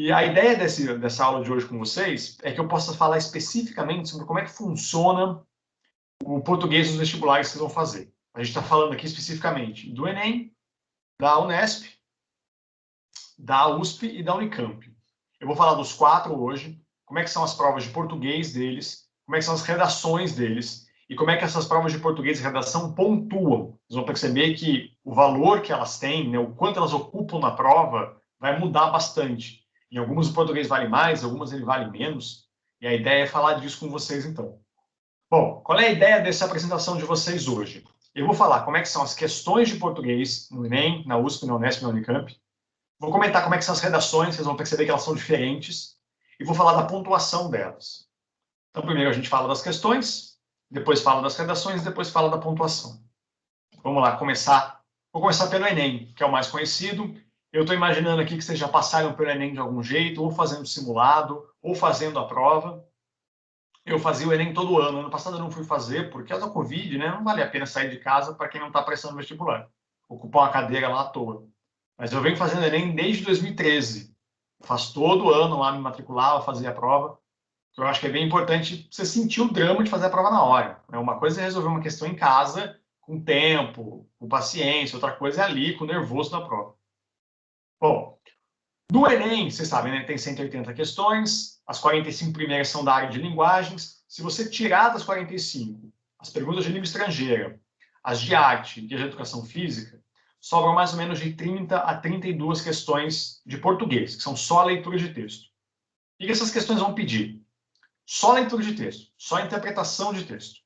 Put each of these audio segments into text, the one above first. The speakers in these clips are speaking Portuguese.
E a ideia dessa aula de hoje com vocês é que eu possa falar especificamente sobre como é que funciona o português nos vestibulares que vocês vão fazer. A gente está falando aqui especificamente do Enem, da Unesp, da USP e da Unicamp. Eu vou falar dos 4 hoje, como é que são as provas de português deles, como é que são as redações deles, e como é que essas provas de português e redação pontuam. Vocês vão perceber que o valor que elas têm, né, o quanto elas ocupam na prova, vai mudar bastante. Em algumas o português vale mais, algumas ele vale menos, e a ideia é falar disso com vocês então. Bom, qual é a ideia dessa apresentação de vocês hoje? Eu vou falar como é que são as questões de português no Enem, na USP, na Unesp e na Unicamp. Vou comentar como é que são as redações, vocês vão perceber que elas são diferentes. E vou falar da pontuação delas. Então, primeiro a gente fala das questões, depois fala das redações, depois fala da pontuação. Vamos lá, começar. Vou começar pelo Enem, que é o mais conhecido. Eu estou imaginando aqui que vocês já passaram pelo Enem de algum jeito, ou fazendo simulado, ou fazendo a prova. Eu fazia o Enem todo ano. Ano passado eu não fui fazer, porque é da Covid, né? Não vale a pena sair de casa para quem não está prestando vestibular. Ocupar uma cadeira lá à toa. Mas eu venho fazendo Enem desde 2013. Faço todo ano lá, me matriculava, fazia a prova. Eu acho que é bem importante você sentir o drama de fazer a prova na hora. Uma coisa é resolver uma questão em casa, com tempo, com paciência. Outra coisa é ali, com o nervoso da prova. Bom, no Enem, vocês sabem, né, tem 180 questões. As 45 primeiras são da área de linguagens. Se você tirar das 45 as perguntas de língua estrangeira, as de arte e as de educação física, sobram mais ou menos de 30 a 32 questões de português, que são só leitura de texto. O que essas questões vão pedir? Só leitura de texto, só interpretação de texto.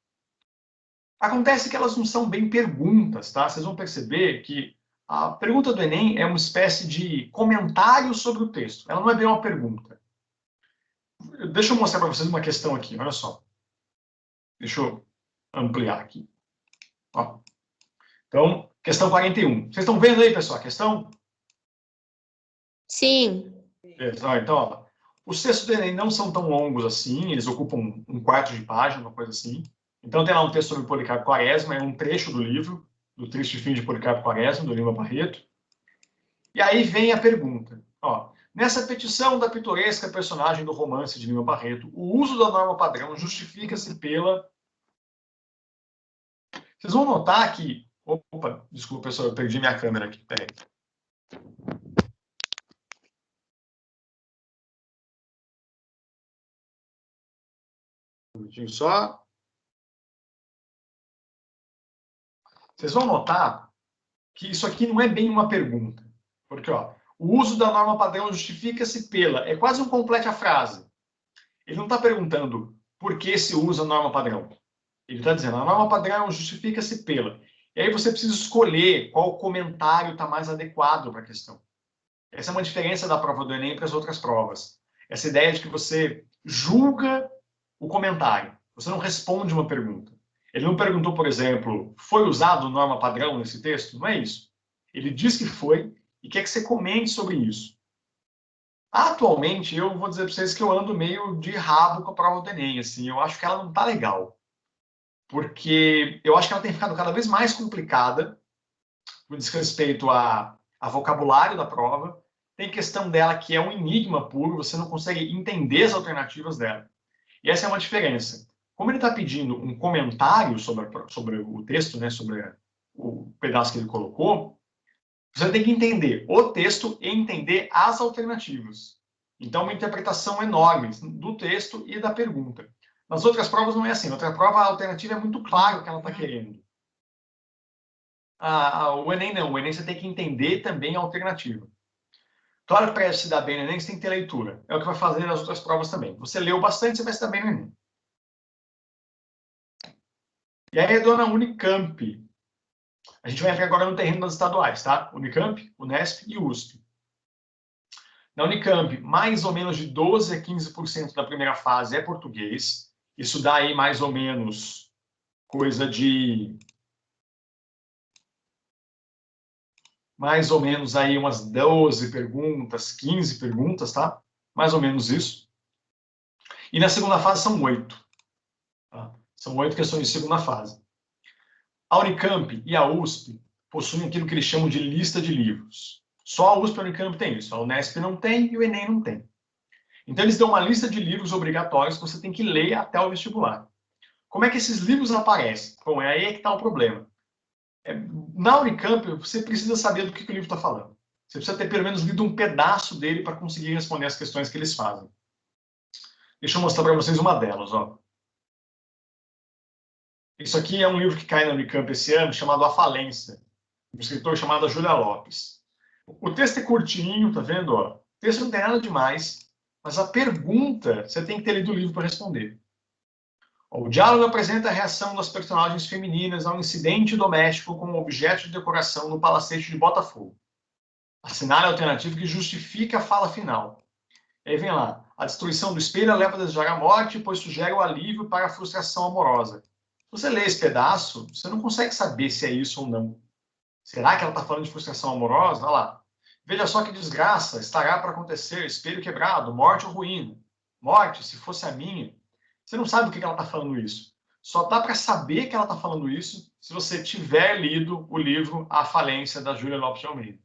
Acontece que elas não são bem perguntas, tá? Vocês vão perceber que a pergunta do Enem é uma espécie de comentário sobre o texto. Ela não é bem uma pergunta. Deixa eu mostrar para vocês uma questão aqui, olha só. Deixa eu ampliar aqui. Ó. Então, questão 41. Vocês estão vendo aí, pessoal, a questão? Sim. Então, ó, os textos do Enem não são tão longos assim, eles ocupam um quarto de página, uma coisa assim. Então, tem lá um texto sobre Policarpo Quaresma, é um trecho do livro, do Triste Fim de Policarpo Quaresma, do Lima Barreto. E aí vem a pergunta. Ó, nessa petição da pitoresca personagem do romance de Lima Barreto, o uso da norma padrão justifica-se pela... Vocês vão notar que... Opa, desculpa, pessoal, eu perdi minha câmera aqui. Peraí. Um minutinho só. Vocês vão notar que isso aqui não é bem uma pergunta. Porque, ó, o uso da norma padrão justifica-se pela... É quase um complete a frase. Ele não está perguntando por que se usa a norma padrão. Ele está dizendo, a norma padrão justifica-se pela... E aí você precisa escolher qual comentário está mais adequado para a questão. Essa é uma diferença da prova do Enem para as outras provas. Essa ideia de que você julga o comentário. Você não responde uma pergunta. Ele não perguntou, por exemplo, foi usado norma padrão nesse texto? Não é isso. Ele diz que foi e quer que você comente sobre isso. Atualmente, eu vou dizer para vocês que eu ando meio de rabo com a prova do Enem. Assim, eu acho que ela não está legal. Porque eu acho que ela tem ficado cada vez mais complicada no desrespeito a vocabulário da prova. Tem questão dela que é um enigma puro, você não consegue entender as alternativas dela. E essa é uma diferença. Como ele está pedindo um comentário sobre o texto, né, sobre o pedaço que ele colocou, você tem que entender o texto e entender as alternativas. Então, uma interpretação enorme do texto e da pergunta. Nas outras provas não é assim. Na outra prova, a alternativa é muito claro o que ela está querendo. O Enem não. O Enem você tem que entender também a alternativa. Claro que para se dar bem no Enem, você tem que ter leitura. É o que vai fazer nas outras provas também. Você leu bastante, você vai se dar bem no Enem. E aí, dona Unicamp. A gente vai entrar agora no terreno das estaduais, tá? Unicamp, Unesp e USP. Na Unicamp, mais ou menos de 12 a 15% da primeira fase é português. Isso dá aí mais ou menos coisa de... mais ou menos aí umas 12 perguntas, 15 perguntas, tá? Mais ou menos isso. E na segunda fase são 8. Tá? São 8 questões de segunda fase. A Unicamp e a USP possuem aquilo que eles chamam de lista de livros. Só a USP e a Unicamp tem isso. A Unesp não tem e o Enem não tem. Então, eles dão uma lista de livros obrigatórios que você tem que ler até o vestibular. Como é que esses livros aparecem? Bom, é aí que está o problema. Na Unicamp, você precisa saber do que o livro está falando. Você precisa ter pelo menos lido um pedaço dele para conseguir responder as questões que eles fazem. Deixa eu mostrar para vocês uma delas. Ó. Isso aqui é um livro que cai na Unicamp esse ano, chamado A Falência, de um escritor chamado Júlia Lopes. O texto é curtinho, tá vendo? Ó? O texto não tem nada demais, mas a pergunta, você tem que ter lido o livro para responder. O diálogo apresenta a reação das personagens femininas a um incidente doméstico com um objeto de decoração no palacete de Botafogo. Assinale a alternativa que justifica a fala final. Aí vem lá. A destruição do espelho leva a desejar a morte, pois sugere o alívio para a frustração amorosa. Se você lê esse pedaço, você não consegue saber se é isso ou não. Será que ela está falando de frustração amorosa? Olha lá. Veja só que desgraça estará para acontecer, espelho quebrado, morte ou ruína. Morte, se fosse a minha. Você não sabe o que ela está falando isso. Só dá para saber que ela está falando isso se você tiver lido o livro A Falência, da Júlia Lopes de Almeida.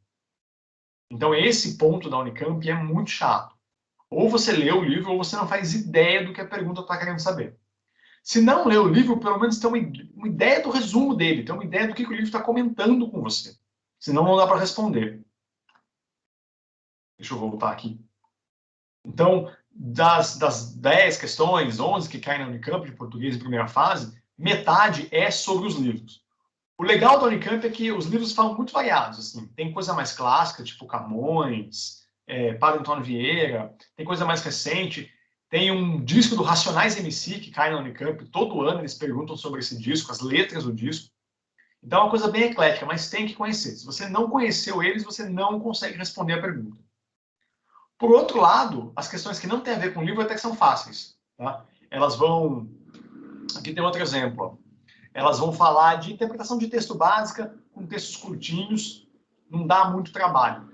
Então, esse ponto da Unicamp é muito chato. Ou você lê o livro, ou você não faz ideia do que a pergunta está querendo saber. Se não lê o livro, pelo menos tem uma ideia do resumo dele, tem uma ideia do que o livro está comentando com você. Senão, não dá para responder. Deixa eu voltar aqui. Então, das 10 questões, 11 que caem na Unicamp de português em primeira fase, metade é sobre os livros. O legal da Unicamp é que os livros falam muito variados. Assim. Tem coisa mais clássica, tipo Camões, Padre Antônio Vieira, tem coisa mais recente. Tem um disco do Racionais MC que cai na Unicamp. Todo ano eles perguntam sobre esse disco, as letras do disco. Então é uma coisa bem eclética, mas tem que conhecer. Se você não conheceu eles, você não consegue responder a pergunta. Por outro lado, as questões que não têm a ver com o livro até que são fáceis. Tá? Elas vão... Aqui tem outro exemplo. Ó. Elas vão falar de interpretação de texto básica, com textos curtinhos, não dá muito trabalho.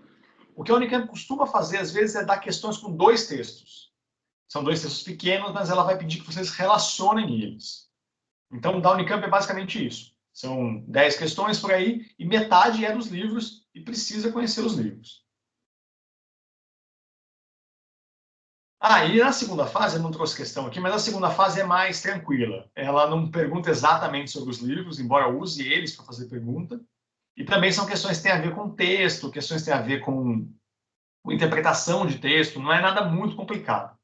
O que a Unicamp costuma fazer, às vezes, é dar questões com 2 textos. São 2 textos pequenos, mas ela vai pedir que vocês relacionem eles. Então, da Unicamp é basicamente isso. São 10 questões por aí, e metade é dos livros, e precisa conhecer os livros. E na segunda fase, eu não trouxe questão aqui, mas a segunda fase é mais tranquila. Ela não pergunta exatamente sobre os livros, embora use eles para fazer pergunta. E também são questões que têm a ver com texto, questões que têm a ver com interpretação de texto, não é nada muito complicado.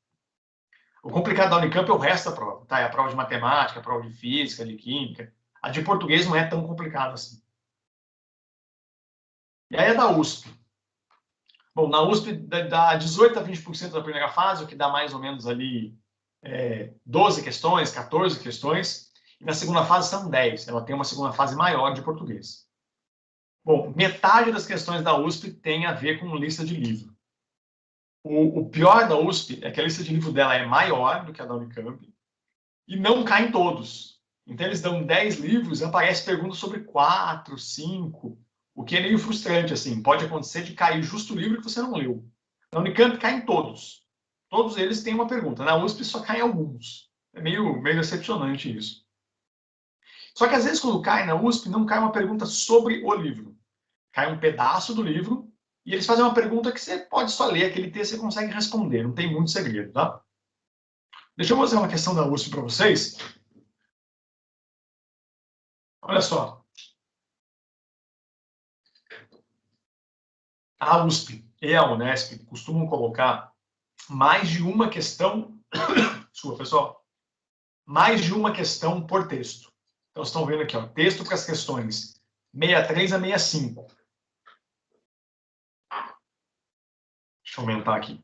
O complicado da Unicamp é o resto da prova, tá? É a prova de matemática, a prova de física, de química. A de português não é tão complicada assim. E aí é da USP. Bom, na USP dá 18 a 20% da primeira fase, o que dá mais ou menos ali 12 questões, 14 questões. E na segunda fase são 10. Ela tem uma segunda fase maior de português. Bom, metade das questões da USP tem a ver com lista de livro. O pior da USP é que a lista de livro dela é maior do que a da Unicamp e não cai em todos. Então, eles dão 10 livros e aparece perguntas sobre 4, 5, o que é meio frustrante, assim. Pode acontecer de cair justo o livro que você não leu. Na Unicamp cai em todos. Todos eles têm uma pergunta. Na USP só cai alguns. É meio decepcionante isso. Só que às vezes quando cai na USP, não cai uma pergunta sobre o livro. Cai um pedaço do livro e eles fazem uma pergunta que você pode só ler aquele texto e você consegue responder. Não tem muito segredo, tá? Deixa eu fazer uma questão da USP para vocês. Olha só. A USP e a Unesp costumam colocar mais de uma questão... Desculpa, pessoal. Mais de uma questão por texto. Então, vocês estão vendo aqui, ó, texto para as questões 63 a 65. Deixa eu aumentar aqui.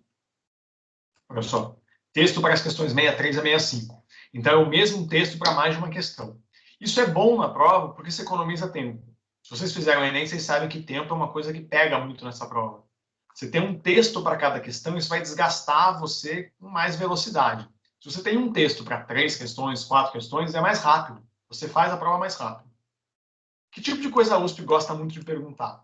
Olha só. Texto para as questões 63 a 65. Então, é o mesmo texto para mais de uma questão. Isso é bom na prova porque você economiza tempo. Se vocês fizerem o Enem, vocês sabem que tempo é uma coisa que pega muito nessa prova. Você tem um texto para cada questão, isso vai desgastar você com mais velocidade. Se você tem um texto para 3 questões, 4 questões, é mais rápido. Você faz a prova mais rápido. Que tipo de coisa a USP gosta muito de perguntar?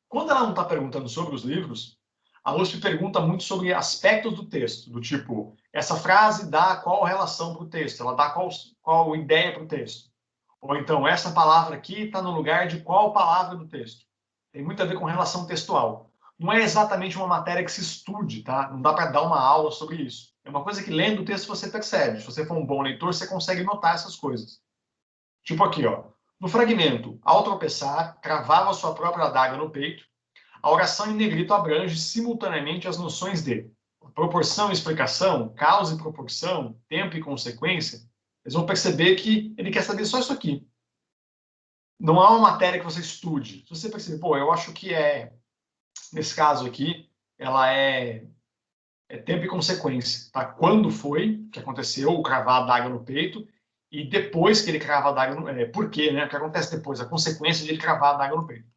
Quando ela não está perguntando sobre os livros, a USP pergunta muito sobre aspectos do texto, do tipo, essa frase dá qual relação para o texto, ela dá qual ideia para o texto. Ou então, essa palavra aqui está no lugar de qual palavra do texto. Tem muito a ver com relação textual. Não é exatamente uma matéria que se estude, tá? Não dá para dar uma aula sobre isso. É uma coisa que lendo o texto você percebe. Se você for um bom leitor, você consegue notar essas coisas. Tipo aqui, ó. No fragmento, ao tropeçar, cravava sua própria adaga no peito. A oração em negrito abrange simultaneamente as noções de proporção e explicação, causa e proporção, tempo e consequência. Eles vão perceber que ele quer saber só isso aqui. Não há uma matéria que você estude. Se você perceber, pô, eu acho que nesse caso aqui, ela é tempo e consequência, tá? Quando foi que aconteceu o cravar a adaga no peito e depois que ele crava a adaga no... por quê, né? O que acontece depois? A consequência de ele cravar a adaga no peito.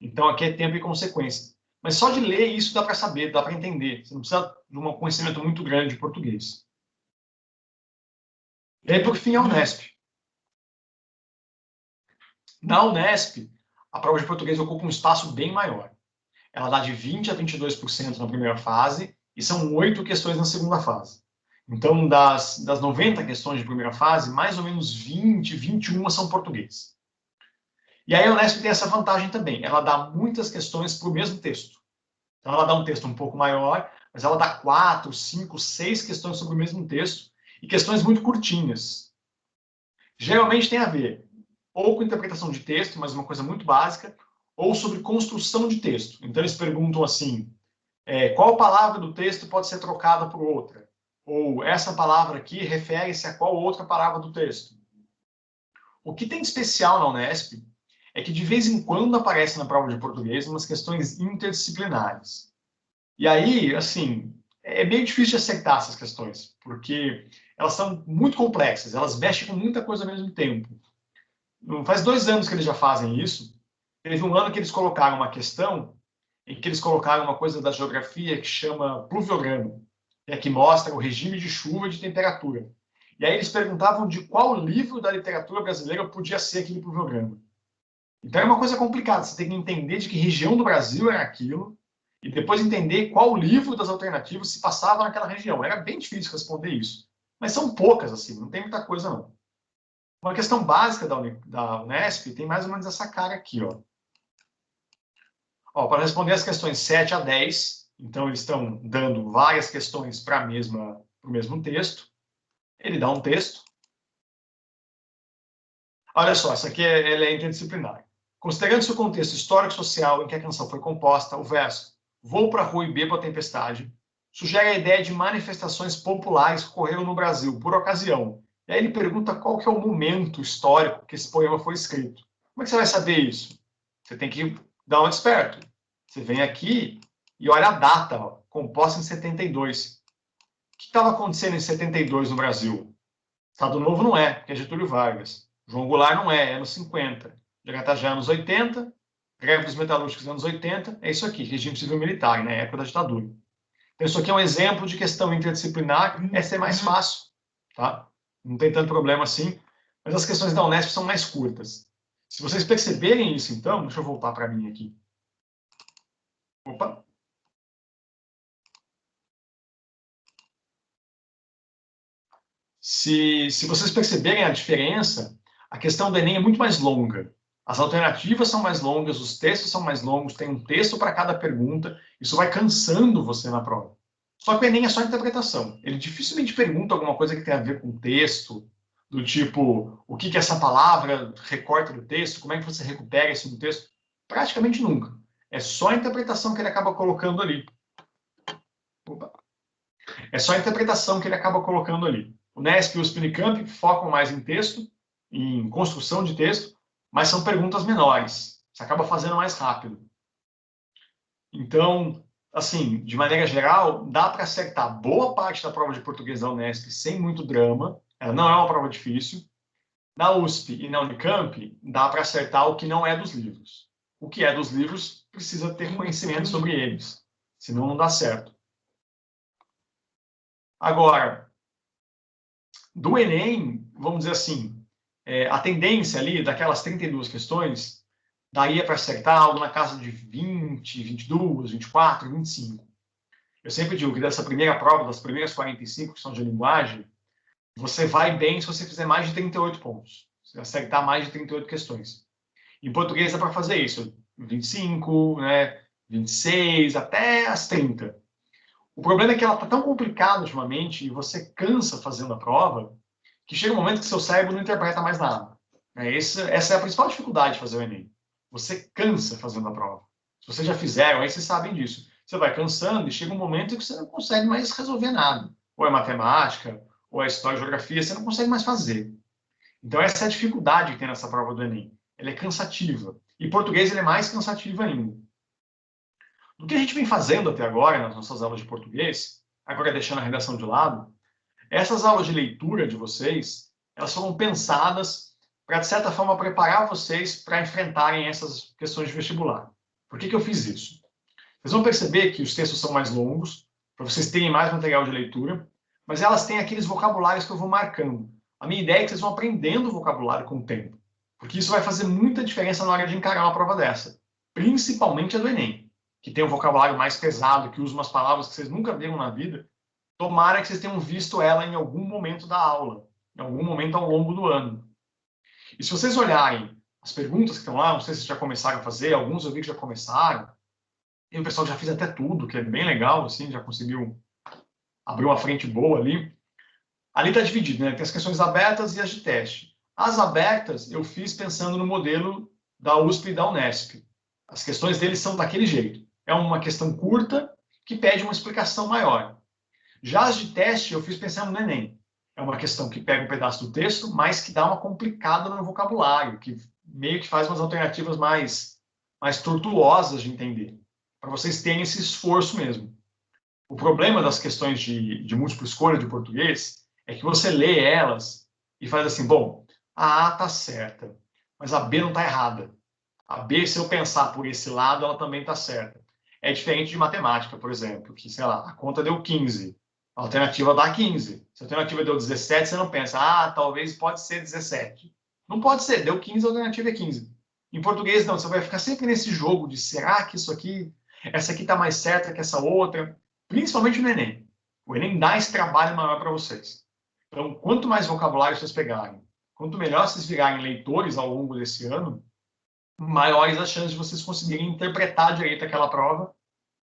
Então, aqui é tempo e consequência. Mas só de ler isso dá para saber, dá para entender. Você não precisa de um conhecimento muito grande de português. E aí, por fim, a Unesp. Na Unesp, a prova de português ocupa um espaço bem maior. Ela dá de 20% a 22% na primeira fase e são 8 questões na segunda fase. Então, das 90 questões de primeira fase, mais ou menos 20, 21 são português. E aí a Unesp tem essa vantagem também. Ela dá muitas questões para o mesmo texto. Então, ela dá um texto um pouco maior, mas ela dá 4, 5, 6 questões sobre o mesmo texto e questões muito curtinhas. Geralmente tem a ver ou com interpretação de texto, mas uma coisa muito básica, ou sobre construção de texto. Então, eles perguntam assim, qual palavra do texto pode ser trocada por outra? Ou essa palavra aqui refere-se a qual outra palavra do texto? O que tem de especial na Unesp é que de vez em quando aparece na prova de português umas questões interdisciplinares. E aí, assim, é meio difícil de acertar essas questões, porque elas são muito complexas, elas mexem com muita coisa ao mesmo tempo. Faz 2 anos que eles já fazem isso. Teve um ano que eles colocaram uma questão em que eles colocaram uma coisa da geografia que chama pluviograma, que mostra o regime de chuva e de temperatura. E aí eles perguntavam de qual livro da literatura brasileira podia ser aquele pluviograma. Então é uma coisa complicada, você tem que entender de que região do Brasil era aquilo, e depois entender qual livro das alternativas se passava naquela região. Era bem difícil responder isso. Mas são poucas, assim, não tem muita coisa, não. Uma questão básica da Unesp tem mais ou menos essa cara aqui, ó. Para responder as questões 7 a 10, então eles estão dando várias questões para o mesmo texto. Ele dá um texto. Olha só, essa aqui ela é interdisciplinar. Considerando-se o contexto histórico-social em que a canção foi composta, o verso "Vou para a rua e bebo a tempestade" sugere a ideia de manifestações populares que ocorreram no Brasil por ocasião. E aí ele pergunta qual que é o momento histórico que esse poema foi escrito. Como é que você vai saber isso? Você tem que dar um desperto. Você vem aqui e olha a data, ó, composta em 72. O que estava acontecendo em 72 no Brasil? Estado Novo não é, porque é Getúlio Vargas. João Goulart não é anos 50. Jagatajá, anos 80. Greve dos metalúrgicos, anos 80. É isso aqui, regime civil militar, na época da ditadura. Então, isso aqui é um exemplo de questão interdisciplinar. Essa é mais fácil, tá? Não tem tanto problema assim. Mas as questões da Unesp são mais curtas. Se vocês perceberem isso, então, deixa eu voltar para mim aqui. Opa. Se vocês perceberem a diferença, a questão do Enem é muito mais longa. As alternativas são mais longas, os textos são mais longos, tem um texto para cada pergunta, isso vai cansando você na prova. Só que o Enem é só interpretação. Ele dificilmente pergunta alguma coisa que tem a ver com o texto, do tipo, o que essa palavra recorta do texto, como é que você recupera isso no texto. Praticamente nunca. É só a interpretação que ele acaba colocando ali. Opa. É só a interpretação que ele acaba colocando ali. O Nesp e o Unicamp focam mais em texto, em construção de texto, mas são perguntas menores. Você acaba fazendo mais rápido. Então, assim, de maneira geral, dá para acertar boa parte da prova de português da Unesp sem muito drama. Ela não é uma prova difícil. Na USP e na Unicamp, dá para acertar o que não é dos livros. O que é dos livros precisa ter conhecimento sobre eles, senão não dá certo. Agora, do Enem, vamos dizer assim, a tendência ali, daquelas 32 questões, daria para acertar algo na casa de 20, 22, 24, 25. Eu sempre digo que dessa primeira prova, das primeiras 45 que são de linguagem, você vai bem se você fizer mais de 38 pontos. Se acertar mais de 38 questões. Em português dá para fazer isso. 25, né, 26, até as 30. O problema é que ela está tão complicada ultimamente e você cansa fazendo a prova, que chega um momento que seu cérebro não interpreta mais nada. Essa é a principal dificuldade de fazer o Enem. Você cansa fazendo a prova. Se vocês já fizeram, aí vocês sabem disso. Você vai cansando e chega um momento que você não consegue mais resolver nada. Ou é matemática, ou é história e geografia, você não consegue mais fazer. Então essa é a dificuldade que tem nessa prova do Enem. Ela é cansativa. E português ele é mais cansativo ainda. Do que a gente vem fazendo até agora nas nossas aulas de português, agora deixando a redação de lado, essas aulas de leitura de vocês, elas foram pensadas para, de certa forma, preparar vocês para enfrentarem essas questões de vestibular. Por que eu fiz isso? Vocês vão perceber que os textos são mais longos, para vocês terem mais material de leitura, mas elas têm aqueles vocabulários que eu vou marcando. A minha ideia é que vocês vão aprendendo o vocabulário com o tempo, porque isso vai fazer muita diferença na hora de encarar uma prova dessa, principalmente a do Enem, que tem um vocabulário mais pesado, que usa umas palavras que vocês nunca viram na vida. Tomara que vocês tenham visto ela em algum momento da aula, em algum momento ao longo do ano. E se vocês olharem as perguntas que estão lá, não sei se já começaram a fazer, alguns eu vi que já começaram, e o pessoal já fez até tudo, que é bem legal, assim, já conseguiu abrir uma frente boa ali. Ali está dividido, né? Tem as questões abertas e as de teste. As abertas eu fiz pensando no modelo da USP e da Unesp. As questões deles são daquele jeito. É uma questão curta que pede uma explicação maior. Já as de teste eu fiz pensando no Enem. É uma questão que pega um pedaço do texto, mas que dá uma complicada no vocabulário, que meio que faz umas alternativas mais tortuosas de entender, para vocês terem esse esforço mesmo. O problema das questões de múltipla escolha de português é que você lê elas e faz assim, bom, a A está certa, mas a B não está errada. A B, se eu pensar por esse lado, ela também está certa. É diferente de matemática, por exemplo, que, sei lá, a conta deu 15, a alternativa dá 15. Se a alternativa deu 17, você não pensa, talvez pode ser 17. Não pode ser, deu 15, a alternativa é 15. Em português, não, você vai ficar sempre nesse jogo de será que isso aqui, essa aqui está mais certa que essa outra, principalmente no Enem. O Enem dá esse trabalho maior para vocês. Então, quanto mais vocabulário vocês pegarem, quanto melhor vocês virarem leitores ao longo desse ano, maiores as chances de vocês conseguirem interpretar direito aquela prova.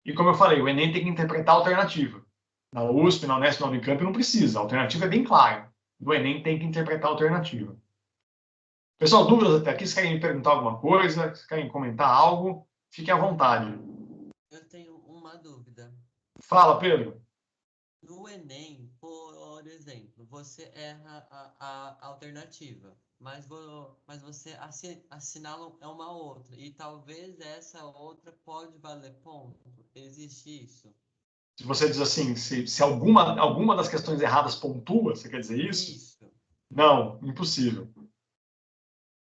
E como eu falei, o Enem tem que interpretar a alternativa. Na USP, na Unesp, na Unicamp não precisa, a alternativa é bem clara. O Enem tem que interpretar a alternativa. Pessoal, dúvidas até aqui? Se querem me perguntar alguma coisa, se querem comentar algo, fiquem à vontade. Eu tenho uma dúvida. Fala, Pedro. No Enem, por exemplo, você erra a alternativa, mas você assinala uma outra, e talvez essa outra pode valer ponto. Existe isso? Se você diz assim, se alguma das questões erradas pontua, você quer dizer isso? Isso. Não, impossível.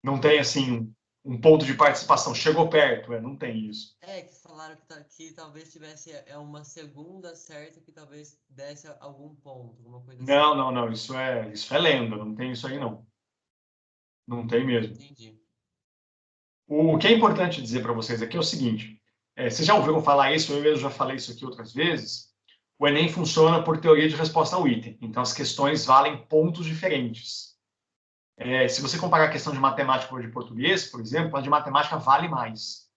Não tem, assim, um ponto de participação. Chegou perto, não tem isso. Que falaram que talvez tivesse uma segunda certa que talvez desse algum ponto, alguma coisa assim. Não. Isso é lenda. Não tem isso aí, não. Não tem mesmo. Entendi. O que é importante dizer para vocês aqui é o seguinte: vocês já ouviram falar isso, eu mesmo já falei isso aqui outras vezes. O Enem funciona por teoria de resposta ao item. Então, as questões valem pontos diferentes. Se você comparar a questão de matemática com a de português, por exemplo, a de matemática vale mais.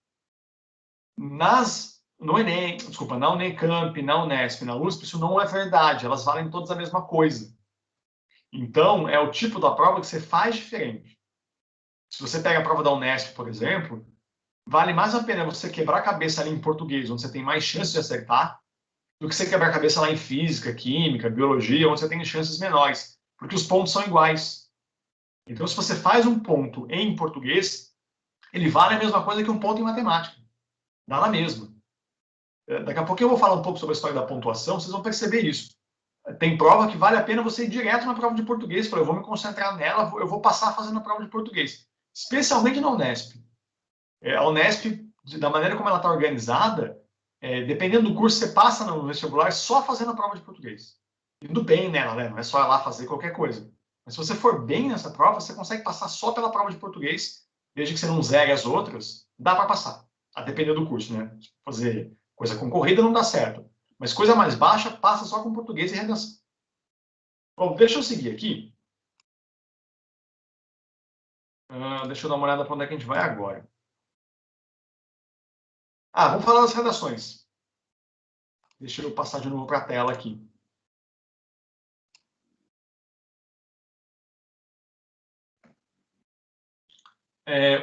No Enem, desculpa, na Unicamp, na Unesp, na USP, isso não é verdade. Elas valem todas a mesma coisa. Então, é o tipo da prova que você faz diferente. Se você pega a prova da Unesp, por exemplo, vale mais a pena você quebrar a cabeça ali em português, onde você tem mais chances de acertar, do que você quebrar a cabeça lá em física, química, biologia, onde você tem chances menores, porque os pontos são iguais. Então, se você faz um ponto em português, ele vale a mesma coisa que um ponto em matemática. Dá na mesma. Daqui a pouco eu vou falar um pouco sobre a história da pontuação, vocês vão perceber isso. Tem prova que vale a pena você ir direto na prova de português, eu vou me concentrar nela, eu vou passar fazendo a prova de português. Especialmente na Unesp. A Unesp, da maneira como ela está organizada, dependendo do curso, você passa no vestibular só fazendo a prova de português. Indo bem nela, né? Não é só ir lá fazer qualquer coisa. Mas se você for bem nessa prova, você consegue passar só pela prova de português, desde que você não zere as outras, dá para passar. A depender do curso, né? Fazer coisa concorrida não dá certo. Mas coisa mais baixa, passa só com português e redação. Bom, deixa eu seguir aqui. Deixa eu dar uma olhada para onde é que a gente vai agora. Vamos falar das redações. Deixa eu passar de novo para a tela aqui.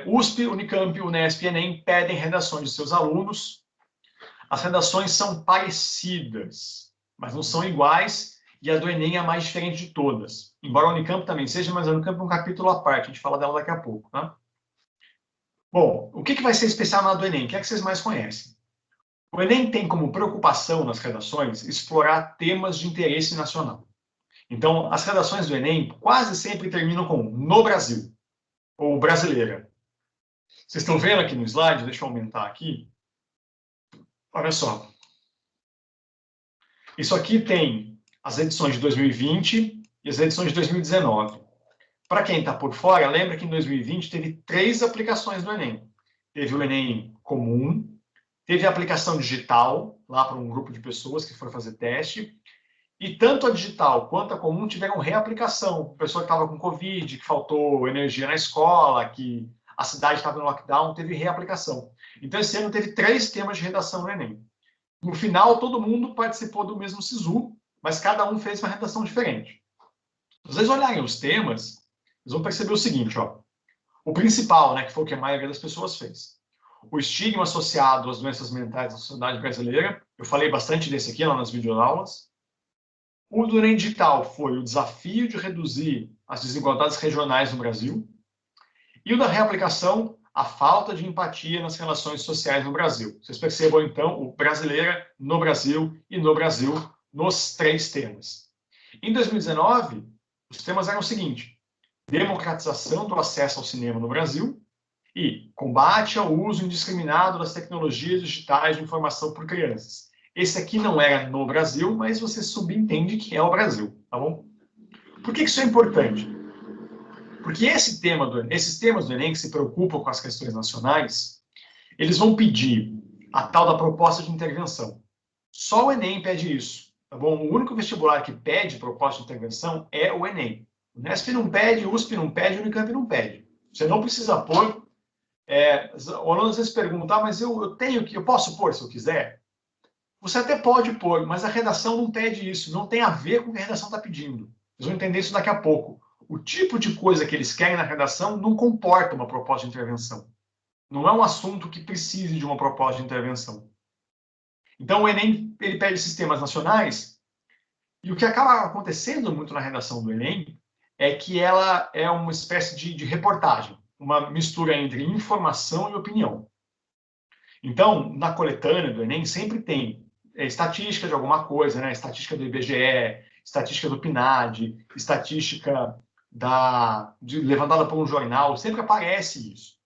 USP, Unicamp, Unesp e Enem pedem redações de seus alunos. As redações são parecidas, mas não são iguais, e a do Enem é a mais diferente de todas. Embora a Unicamp também seja, mas a Unicamp é um capítulo à parte, a gente fala dela daqui a pouco, tá? Bom, o que vai ser especial na do Enem? O que é que vocês mais conhecem? O Enem tem como preocupação nas redações explorar temas de interesse nacional. Então, as redações do Enem quase sempre terminam com no Brasil, ou brasileira. Vocês estão vendo aqui no slide? Deixa eu aumentar aqui. Olha só. Isso aqui tem as edições de 2020 e as edições de 2019. Para quem está por fora, lembra que em 2020 teve 3 aplicações do Enem. Teve o Enem comum, teve a aplicação digital, lá para um grupo de pessoas que foram fazer teste, e tanto a digital quanto a comum tiveram reaplicação. Pessoa que estava com Covid, que faltou energia na escola, que a cidade estava no lockdown, teve reaplicação. Então, esse ano teve 3 temas de redação no Enem. No final, todo mundo participou do mesmo SISU, mas cada um fez uma redação diferente. Se vocês olharem os temas, vocês vão perceber o seguinte, ó. O principal, né, que foi o que a maioria das pessoas fez. O estigma associado às doenças mentais da sociedade brasileira. Eu falei bastante desse aqui lá nas videoaulas. O do Enem Digital foi o desafio de reduzir as desigualdades regionais no Brasil. E o da reaplicação, a falta de empatia nas relações sociais no Brasil. Vocês percebam, então, o brasileira no Brasil e no Brasil nos 3 temas. Em 2019, os temas eram o seguinte: democratização do acesso ao cinema no Brasil e combate ao uso indiscriminado das tecnologias digitais de informação por crianças. Esse aqui não era no Brasil, mas você subentende que é o Brasil, tá bom? Por que isso é importante? Porque esses temas do Enem que se preocupam com as questões nacionais, eles vão pedir a tal da proposta de intervenção. Só o Enem pede isso, tá bom? O único vestibular que pede proposta de intervenção é o Enem. O Unesp não pede, o USP não pede, o Unicamp não pede. Você não precisa pôr. O aluno às vezes pergunta, mas eu posso pôr se eu quiser? Você até pode pôr, mas a redação não pede isso, não tem a ver com o que a redação está pedindo. Vocês vão entender isso daqui a pouco. O tipo de coisa que eles querem na redação não comporta uma proposta de intervenção. Não é um assunto que precise de uma proposta de intervenção. Então, o Enem ele pede sistemas nacionais, e o que acaba acontecendo muito na redação do Enem é que ela é uma espécie de reportagem, uma mistura entre informação e opinião. Então, na coletânea do Enem sempre tem estatística de alguma coisa, né? Estatística do IBGE, estatística do PNAD, estatística levantada por um jornal, sempre aparece isso.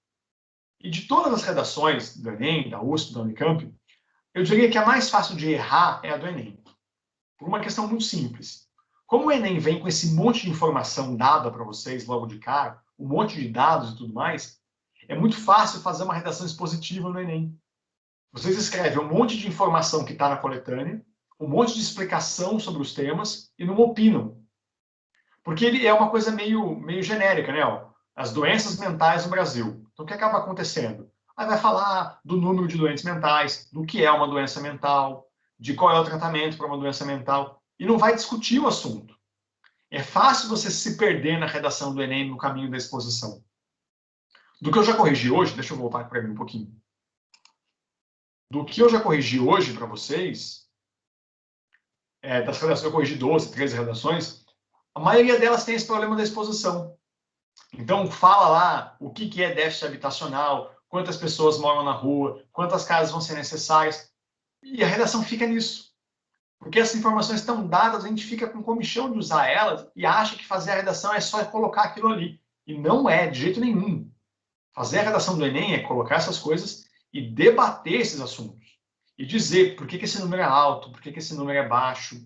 E de todas as redações do Enem, da USP, da Unicamp, eu diria que a mais fácil de errar é a do Enem. Por uma questão muito simples. Como o Enem vem com esse monte de informação dada para vocês logo de cara, um monte de dados e tudo mais, é muito fácil fazer uma redação expositiva no Enem. Vocês escrevem um monte de informação que está na coletânea, um monte de explicação sobre os temas e não opinam. Porque ele é uma coisa meio genérica, né? Ó, as doenças mentais no Brasil. Então, o que acaba acontecendo? Aí vai falar do número de doentes mentais, do que é uma doença mental, de qual é o tratamento para uma doença mental, e não vai discutir o assunto. É fácil você se perder na redação do Enem no caminho da exposição. Do que eu já corrigi hoje, deixa eu voltar para mim um pouquinho. Do que eu já corrigi hoje para vocês, das redações que eu corrigi 12, 13 redações, a maioria delas tem esse problema da exposição. Então, fala lá o que é déficit habitacional, quantas pessoas moram na rua, quantas casas vão ser necessárias, e a redação fica nisso. Porque essas informações estão dadas, a gente fica com comichão de usar elas e acha que fazer a redação é só colocar aquilo ali. E não é, de jeito nenhum. Fazer a redação do Enem é colocar essas coisas e debater esses assuntos. E dizer por que esse número é alto, por que esse número é baixo,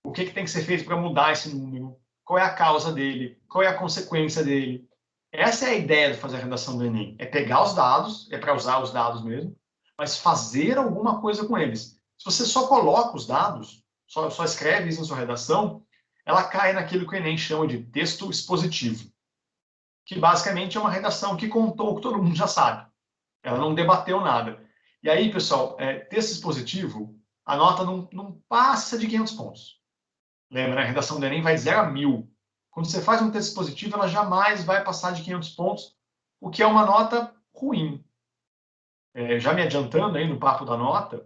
o que tem que ser feito para mudar esse número, qual é a causa dele, qual é a consequência dele. Essa é a ideia de fazer a redação do Enem. É pegar os dados, é para usar os dados mesmo, mas fazer alguma coisa com eles. Se você só coloca os dados, só escreve isso na sua redação, ela cai naquilo que o Enem chama de texto expositivo, que basicamente é uma redação que contou o que todo mundo já sabe. Ela não debateu nada. E aí, pessoal, texto expositivo, a nota não passa de 500 pontos. Lembra, né? A redação do Enem vai de 0 a 1000. Quando você faz um texto expositivo, ela jamais vai passar de 500 pontos, o que é uma nota ruim. Já me adiantando aí no papo da nota,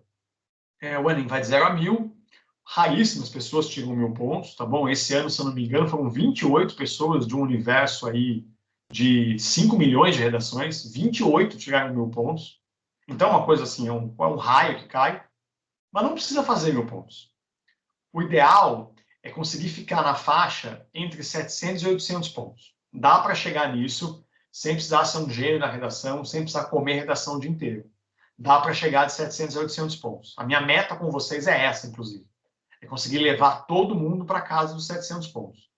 o Enem vai de 0 a 1000, raríssimas pessoas tiram 1000 pontos, tá bom? Esse ano, se eu não me engano, foram 28 pessoas de um universo aí de 5 milhões de redações, 28 tiraram 1000 pontos. Então, uma coisa assim, é um raio que cai, mas não precisa fazer 1000 pontos. O ideal é conseguir ficar na faixa entre 700 e 800 pontos. Dá para chegar nisso sem precisar ser um gênio na redação, sem precisar comer redação o dia inteiro. Dá para chegar de 700 a 800 pontos. A minha meta com vocês é essa, inclusive. É conseguir levar todo mundo para casa dos 700 pontos.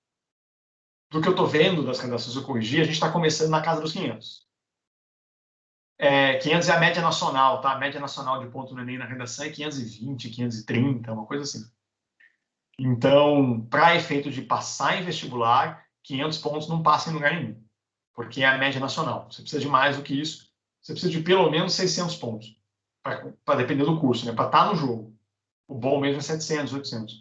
Do que eu estou vendo das redações que eu corrigi, a gente está começando na casa dos 500. 500 é a média nacional, tá? A média nacional de ponto no Enem na redação é 520, 530, uma coisa assim. Então, para efeito de passar em vestibular, 500 pontos não passa em lugar nenhum, porque é a média nacional. Você precisa de mais do que isso. Você precisa de pelo menos 600 pontos, para depender do curso, né? Para estar no jogo. O bom mesmo é 700, 800.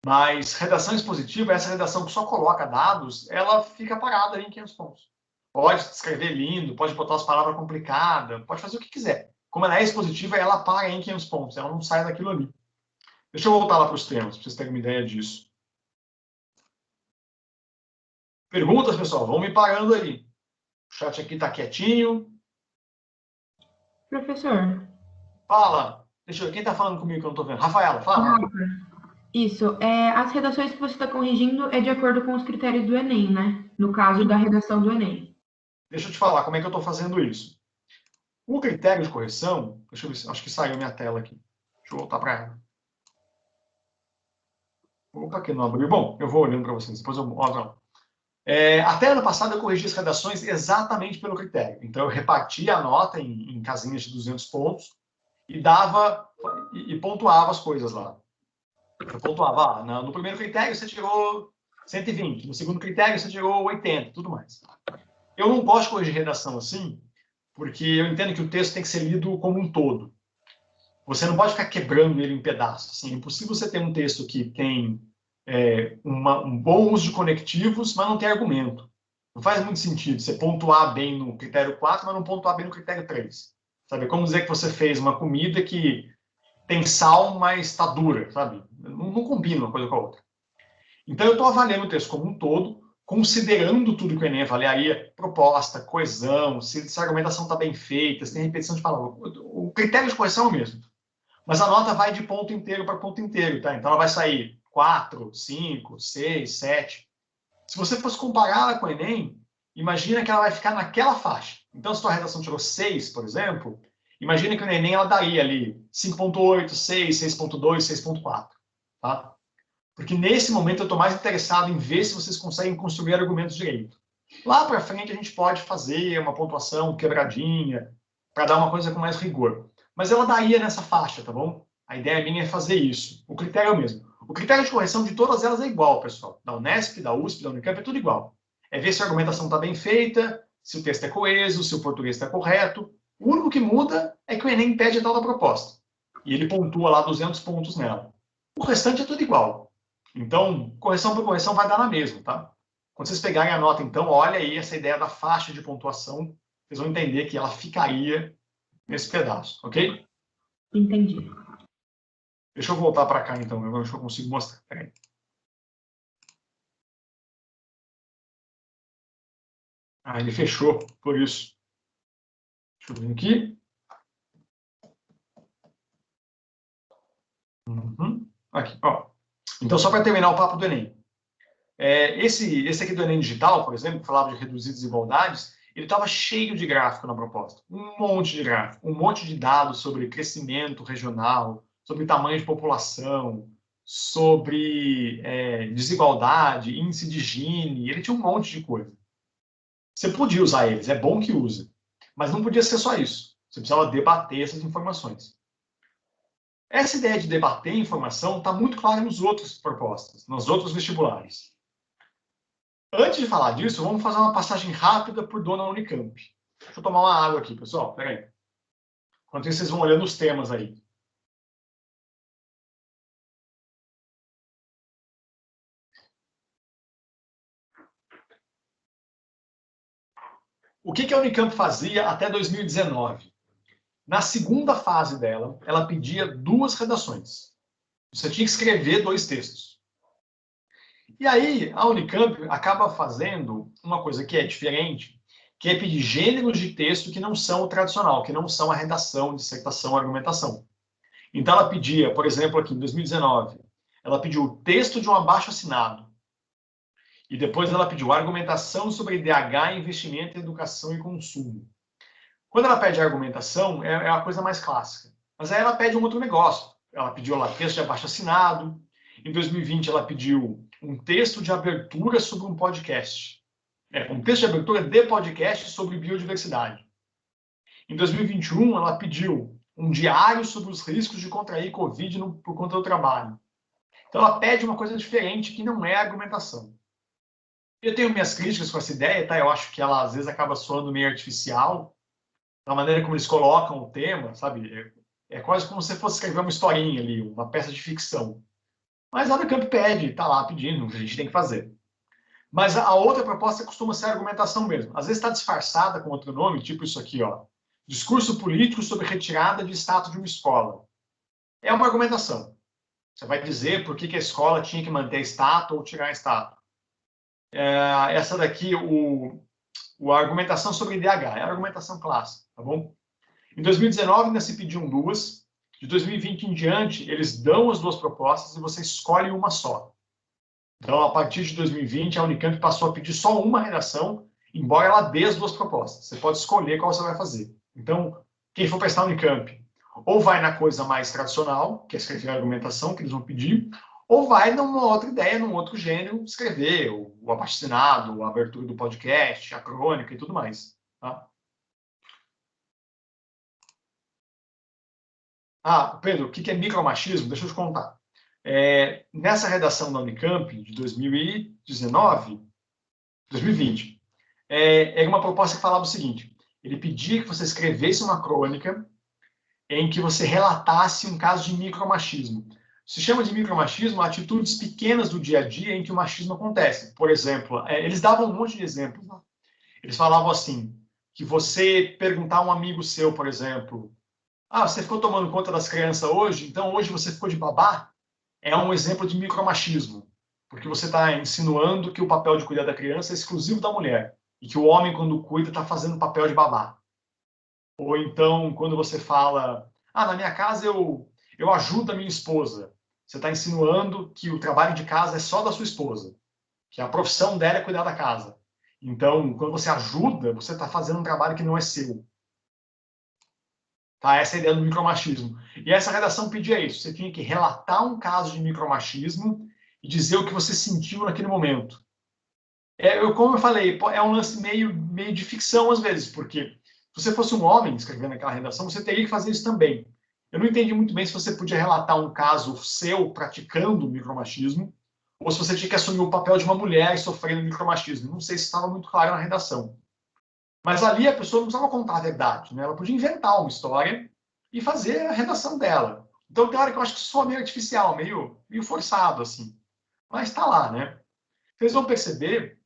Mas redação expositiva, essa redação que só coloca dados, ela fica parada ali em 500 pontos. Pode escrever lindo, pode botar as palavras complicadas, pode fazer o que quiser. Como ela é expositiva, ela para em 500 pontos, ela não sai daquilo ali. Deixa eu voltar lá para os temas, para vocês terem uma ideia disso. Perguntas, pessoal? Vão me parando aí. O chat aqui está quietinho. Professor. Fala. Deixa eu ver. Quem está falando comigo que eu não estou vendo? Rafaela, fala. Isso. As redações que você está corrigindo é de acordo com os critérios do Enem, né? No caso da redação do Enem. Deixa eu te falar como é que eu estou fazendo isso. O critério de correção... Deixa eu ver. Acho que saiu minha tela aqui. Deixa eu voltar para ela. Opa, que não abriu. Bom, eu vou olhando para vocês. Depois eu mostro. Até ano passado eu corrigi as redações exatamente pelo critério. Então eu repartia a nota em casinhas de 200 pontos e dava e pontuava as coisas lá. Eu pontuava, no primeiro critério você tirou 120, no segundo critério você tirou 80, tudo mais. Eu não gosto de corrigir redação assim, porque eu entendo que o texto tem que ser lido como um todo. Você não pode ficar quebrando ele em pedaços. Assim, é impossível você ter um texto que tem um bom uso de conectivos, mas não tem argumento. Não faz muito sentido você pontuar bem no critério 4, mas não pontuar bem no critério 3. Sabe? É como dizer que você fez uma comida que tem sal, mas está dura, sabe? Não combina uma coisa com a outra. Então, eu estou avaliando o texto como um todo, considerando tudo que o Enem avaliaria, proposta, coesão, se a argumentação está bem feita, se tem repetição de palavras. O critério de correção é o mesmo. Mas a nota vai de ponto inteiro para ponto inteiro, tá? Então, ela vai sair 4, 5, 6, 7. Se você fosse comparar com o Enem, imagina que ela vai ficar naquela faixa. Então, se a sua redação tirou 6, por exemplo, imagina que no Enem ela daria ali 5.8, 6, 6.2, 6.4. Tá? Porque nesse momento eu estou mais interessado em ver se vocês conseguem construir argumentos direito. Lá para frente a gente pode fazer uma pontuação quebradinha, para dar uma coisa com mais rigor. Mas ela daria nessa faixa, tá bom? A ideia minha é fazer isso. O critério é o mesmo. O critério de correção de todas elas é igual, pessoal. Da Unesp, da USP, da Unicamp, é tudo igual. É ver se a argumentação está bem feita, se o texto é coeso, se o português está correto. O único que muda é que o Enem pede a tal da proposta. E ele pontua lá 200 pontos nela. O restante é tudo igual. Então, correção por correção vai dar na mesma, tá? Quando vocês pegarem a nota, então, olha aí essa ideia da faixa de pontuação. Vocês vão entender que ela ficaria nesse pedaço, ok? Entendi. Deixa eu voltar para cá, então. Eu acho que eu consigo mostrar. Peraí. Ele fechou, por isso. Deixa eu vir aqui. Aqui, ó. Então, só para terminar o papo do Enem. Esse aqui do Enem Digital, por exemplo, que falava de reduzir desigualdades, ele estava cheio de gráfico na proposta. Um monte de gráfico, um monte de dados sobre crescimento regional, sobre tamanho de população, sobre desigualdade, índice de Gini, ele tinha um monte de coisa. Você podia usar eles, é bom que use, mas não podia ser só isso. Você precisava debater essas informações. Essa ideia de debater informação está muito clara nos outras propostas, nos outros vestibulares. Antes de falar disso, vamos fazer uma passagem rápida por Dona Unicamp. Deixa eu tomar uma água aqui, pessoal. Pera aí. Enquanto isso, vocês vão olhando os temas aí. O que a Unicamp fazia até 2019? Na segunda fase dela, ela pedia 2 redações. Você tinha que escrever 2 textos. E aí, a Unicamp acaba fazendo uma coisa que é diferente, que é pedir gêneros de texto que não são o tradicional, que não são a redação, dissertação, argumentação. Então, ela pedia, por exemplo, aqui em 2019, ela pediu o texto de um abaixo-assinado. E depois ela pediu argumentação sobre IDH, investimento, educação e consumo. Quando ela pede argumentação, é a coisa mais clássica. Mas aí ela pede um outro negócio. Ela pediu lá texto de abaixo-assinado. Em 2020, ela pediu um texto de abertura sobre um podcast. Um texto de abertura de podcast sobre biodiversidade. Em 2021, ela pediu um diário sobre os riscos de contrair Covid por conta do trabalho. Então, ela pede uma coisa diferente, que não é argumentação. Eu tenho minhas críticas com essa ideia, tá? Eu acho que ela, às vezes, acaba soando meio artificial, da maneira como eles colocam o tema, sabe? É quase como se fosse escrever uma historinha ali, uma peça de ficção. Mas a Unicamp pede, tá lá pedindo, a gente tem que fazer. Mas a outra proposta costuma ser a argumentação mesmo. Às vezes está disfarçada com outro nome, tipo isso aqui, ó. Discurso político sobre retirada de status de uma escola. É uma argumentação. Você vai dizer por que a escola tinha que manter status ou tirar status. Essa daqui, a argumentação sobre IDH, é a argumentação clássica, tá bom? Em 2019 ainda se pediam 2. De 2020 em diante, eles dão as 2 propostas e você escolhe uma só. Então, a partir de 2020, a Unicamp passou a pedir só uma redação, embora ela dê as 2 propostas. Você pode escolher qual você vai fazer. Então, quem for prestar a Unicamp, ou vai na coisa mais tradicional, que é escrever a argumentação, que eles vão pedir, ou vai numa outra ideia, num outro gênero, escrever o abaixo-assinado, a abertura do podcast, a crônica e tudo mais. Tá? Pedro, o que é micromachismo? Deixa eu te contar. Nessa redação da Unicamp, de 2019, 2020, era uma proposta que falava o seguinte: ele pedia que você escrevesse uma crônica em que você relatasse um caso de micromachismo. Se chama de micromachismo atitudes pequenas do dia a dia em que o machismo acontece. Por exemplo, eles davam um monte de exemplos. Né? Eles falavam assim, que você perguntar a um amigo seu, por exemplo, você ficou tomando conta das crianças hoje, então hoje você ficou de babá? É um exemplo de micromachismo, porque você está insinuando que o papel de cuidar da criança é exclusivo da mulher, e que o homem, quando cuida, está fazendo o papel de babá. Ou então, quando você fala, na minha casa eu ajudo a minha esposa, você está insinuando que o trabalho de casa é só da sua esposa, que a profissão dela é cuidar da casa. Então, quando você ajuda, você está fazendo um trabalho que não é seu. Tá? Essa é a ideia do micromachismo. E essa redação pedia isso. Você tinha que relatar um caso de micromachismo e dizer o que você sentiu naquele momento. Como eu falei, é um lance meio de ficção às vezes, porque se você fosse um homem escrevendo aquela redação, você teria que fazer isso também. Eu não entendi muito bem se você podia relatar um caso seu praticando micromachismo, ou se você tinha que assumir o papel de uma mulher sofrendo micromachismo. Não sei se estava muito claro na redação. Mas ali a pessoa não precisava contar a verdade, né? Ela podia inventar uma história e fazer a redação dela. Então tem hora que eu acho que soa meio artificial, meio forçado, assim. Mas está lá, né? Vocês vão perceber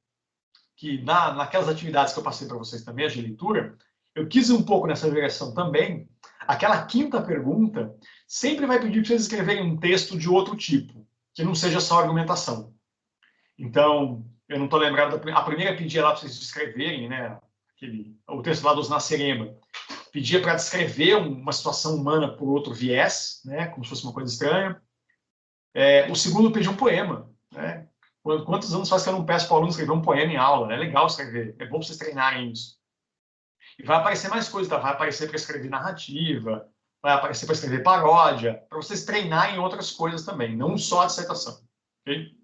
que naquelas atividades que eu passei para vocês também, as de leitura, eu quis ir um pouco nessa direção também. Aquela quinta pergunta sempre vai pedir para vocês escreverem um texto de outro tipo, que não seja só argumentação. Então, eu não estou lembrado, a primeira pedia lá para vocês escreverem, né? O texto lá dos Nascerema, pedia para descrever uma situação humana por outro viés, né? Como se fosse uma coisa estranha. O segundo pedia um poema, né? Quantos anos faz que eu não peço para o aluno escrever um poema em aula? É legal escrever, é bom para vocês treinarem isso. E vai aparecer mais coisas, tá? Vai aparecer para escrever narrativa, vai aparecer para escrever paródia, para vocês treinarem outras coisas também, não só a dissertação. Ok?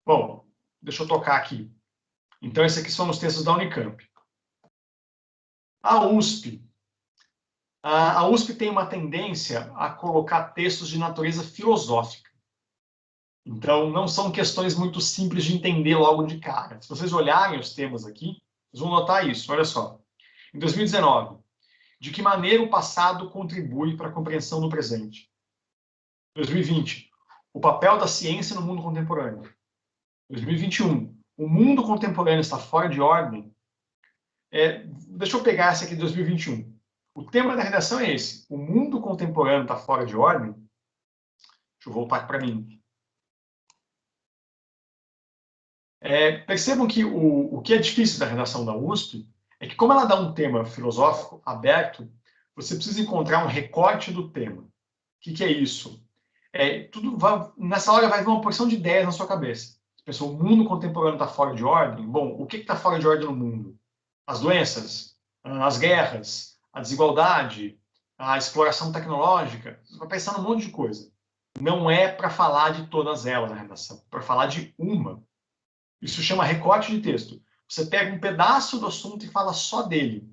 Bom, deixa eu tocar aqui. Então, esses aqui são os textos da Unicamp. A USP. A USP tem uma tendência a colocar textos de natureza filosófica. Então, não são questões muito simples de entender logo de cara. Se vocês olharem os temas aqui, vocês vão notar isso. Olha só. Em 2019, de que maneira o passado contribui para a compreensão do presente. 2020, o papel da ciência no mundo contemporâneo. 2021, o mundo contemporâneo está fora de ordem. Deixa eu pegar essa aqui de 2021. O tema da redação é esse. O mundo contemporâneo está fora de ordem. Deixa eu voltar para mim. Percebam que o que é difícil da redação da USP é que, como ela dá um tema filosófico aberto, você precisa encontrar um recorte do tema. O que é isso? Nessa hora vai vir uma porção de ideias na sua cabeça. Você pensou, o mundo contemporâneo está fora de ordem? Bom, o que está fora de ordem no mundo? As doenças, as guerras, a desigualdade, a exploração tecnológica. Você vai pensar num monte de coisa. Não é para falar de todas elas na redação, é para falar de uma. Isso chama recorte de texto. Você pega um pedaço do assunto e fala só dele.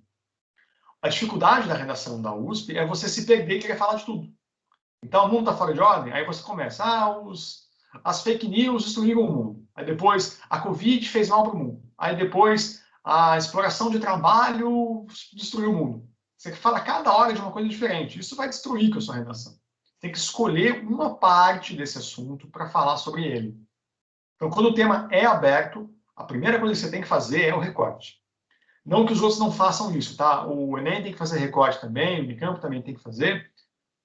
A dificuldade da redação da USP é você se perder e querer falar de tudo. Então, o mundo está fora de ordem, aí você começa, as fake news destruíram o mundo. Aí depois, a Covid fez mal para o mundo. Aí depois, a exploração de trabalho destruiu o mundo. Você fala cada hora de uma coisa diferente. Isso vai destruir com a sua redação. Tem que escolher uma parte desse assunto para falar sobre ele. Então, quando o tema é aberto, a primeira coisa que você tem que fazer é o recorte. Não que os outros não façam isso, tá? O Enem tem que fazer recorte também, o Unicamp também tem que fazer,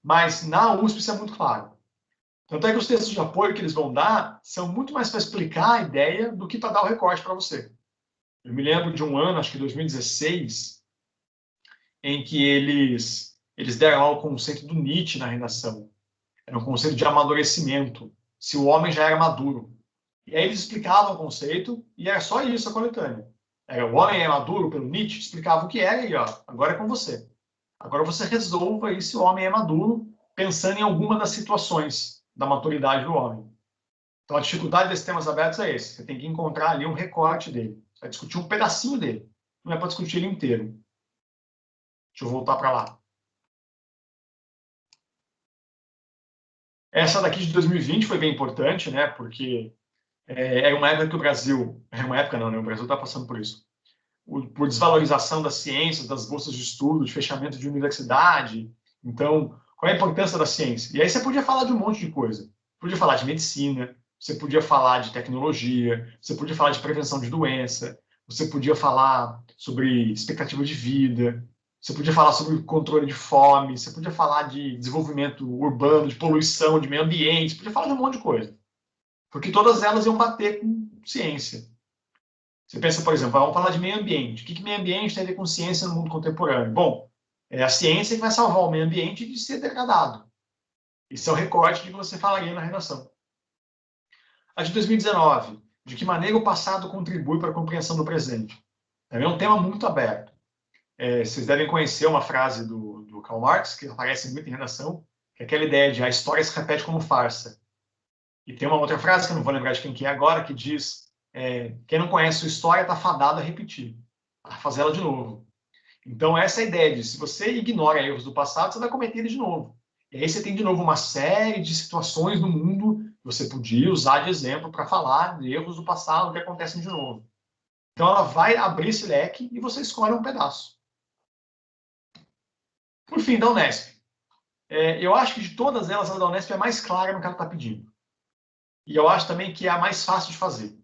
mas na USP isso é muito claro. Tanto é que os textos de apoio que eles vão dar são muito mais para explicar a ideia do que para dar o recorte para você. Eu me lembro de um ano, acho que 2016, em que eles deram lá o conceito do Nietzsche na redação. Era um conceito de amadurecimento, se o homem já era maduro. E aí eles explicavam o conceito e era só isso a coletânea. Era o homem é maduro pelo Nietzsche, explicava o que era e agora é com você. Agora você resolva aí se o homem é maduro, pensando em alguma das situações da maturidade do homem. Então a dificuldade desses temas abertos é esse. Você tem que encontrar ali um recorte dele. Você vai discutir um pedacinho dele. Não é para discutir ele inteiro. Deixa eu voltar para lá. Essa daqui de 2020 foi bem importante, né? Porque era uma época que o Brasil... Era uma época não, né? O Brasil está passando por isso. Por desvalorização das ciências, das bolsas de estudo, de fechamento de universidade. Então, qual é a importância da ciência? E aí você podia falar de um monte de coisa. Podia falar de medicina, você podia falar de tecnologia, você podia falar de prevenção de doença, você podia falar sobre expectativa de vida, você podia falar sobre controle de fome, você podia falar de desenvolvimento urbano, de poluição, de meio ambiente, você podia falar de um monte de coisa. Porque todas elas iam bater com ciência. Você pensa, por exemplo, vamos falar de meio ambiente. O que meio ambiente tem a ver com ciência no mundo contemporâneo? Bom, é a ciência que vai salvar o meio ambiente de ser degradado. Esse é o recorte de que você falaria na redação. A de 2019, de que maneira o passado contribui para a compreensão do presente. Também é um tema muito aberto. Vocês devem conhecer uma frase do Karl Marx, que aparece muito em redação, que é aquela ideia de a história se repete como farsa. E tem uma outra frase, que eu não vou lembrar de quem que é agora, que diz... quem não conhece sua história está fadado a repetir, a fazer ela de novo. Então, essa é a ideia de, se você ignora erros do passado, você vai cometer eles de novo. E aí você tem, de novo, uma série de situações no mundo que você podia usar de exemplo para falar de erros do passado que acontecem de novo. Então, ela vai abrir esse leque e você escolhe um pedaço. Por fim, da Unesp. Eu acho que de todas elas, a da Unesp é mais clara no que ela está pedindo. E eu acho também que é a mais fácil de fazer.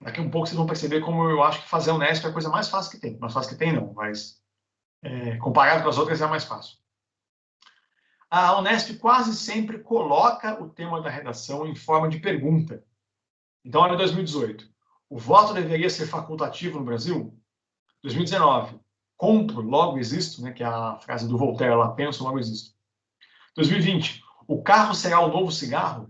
Daqui a um pouco vocês vão perceber como eu acho que fazer a Unesp é a coisa mais fácil que tem. Mais fácil que tem, não, mas comparado com as outras é a mais fácil. A Unesp quase sempre coloca o tema da redação em forma de pergunta. Então, olha 2018. O voto deveria ser facultativo no Brasil? 2019. Compro, logo existo, né, que é a frase do Voltaire lá, penso, logo existo. 2020. O carro será o novo cigarro?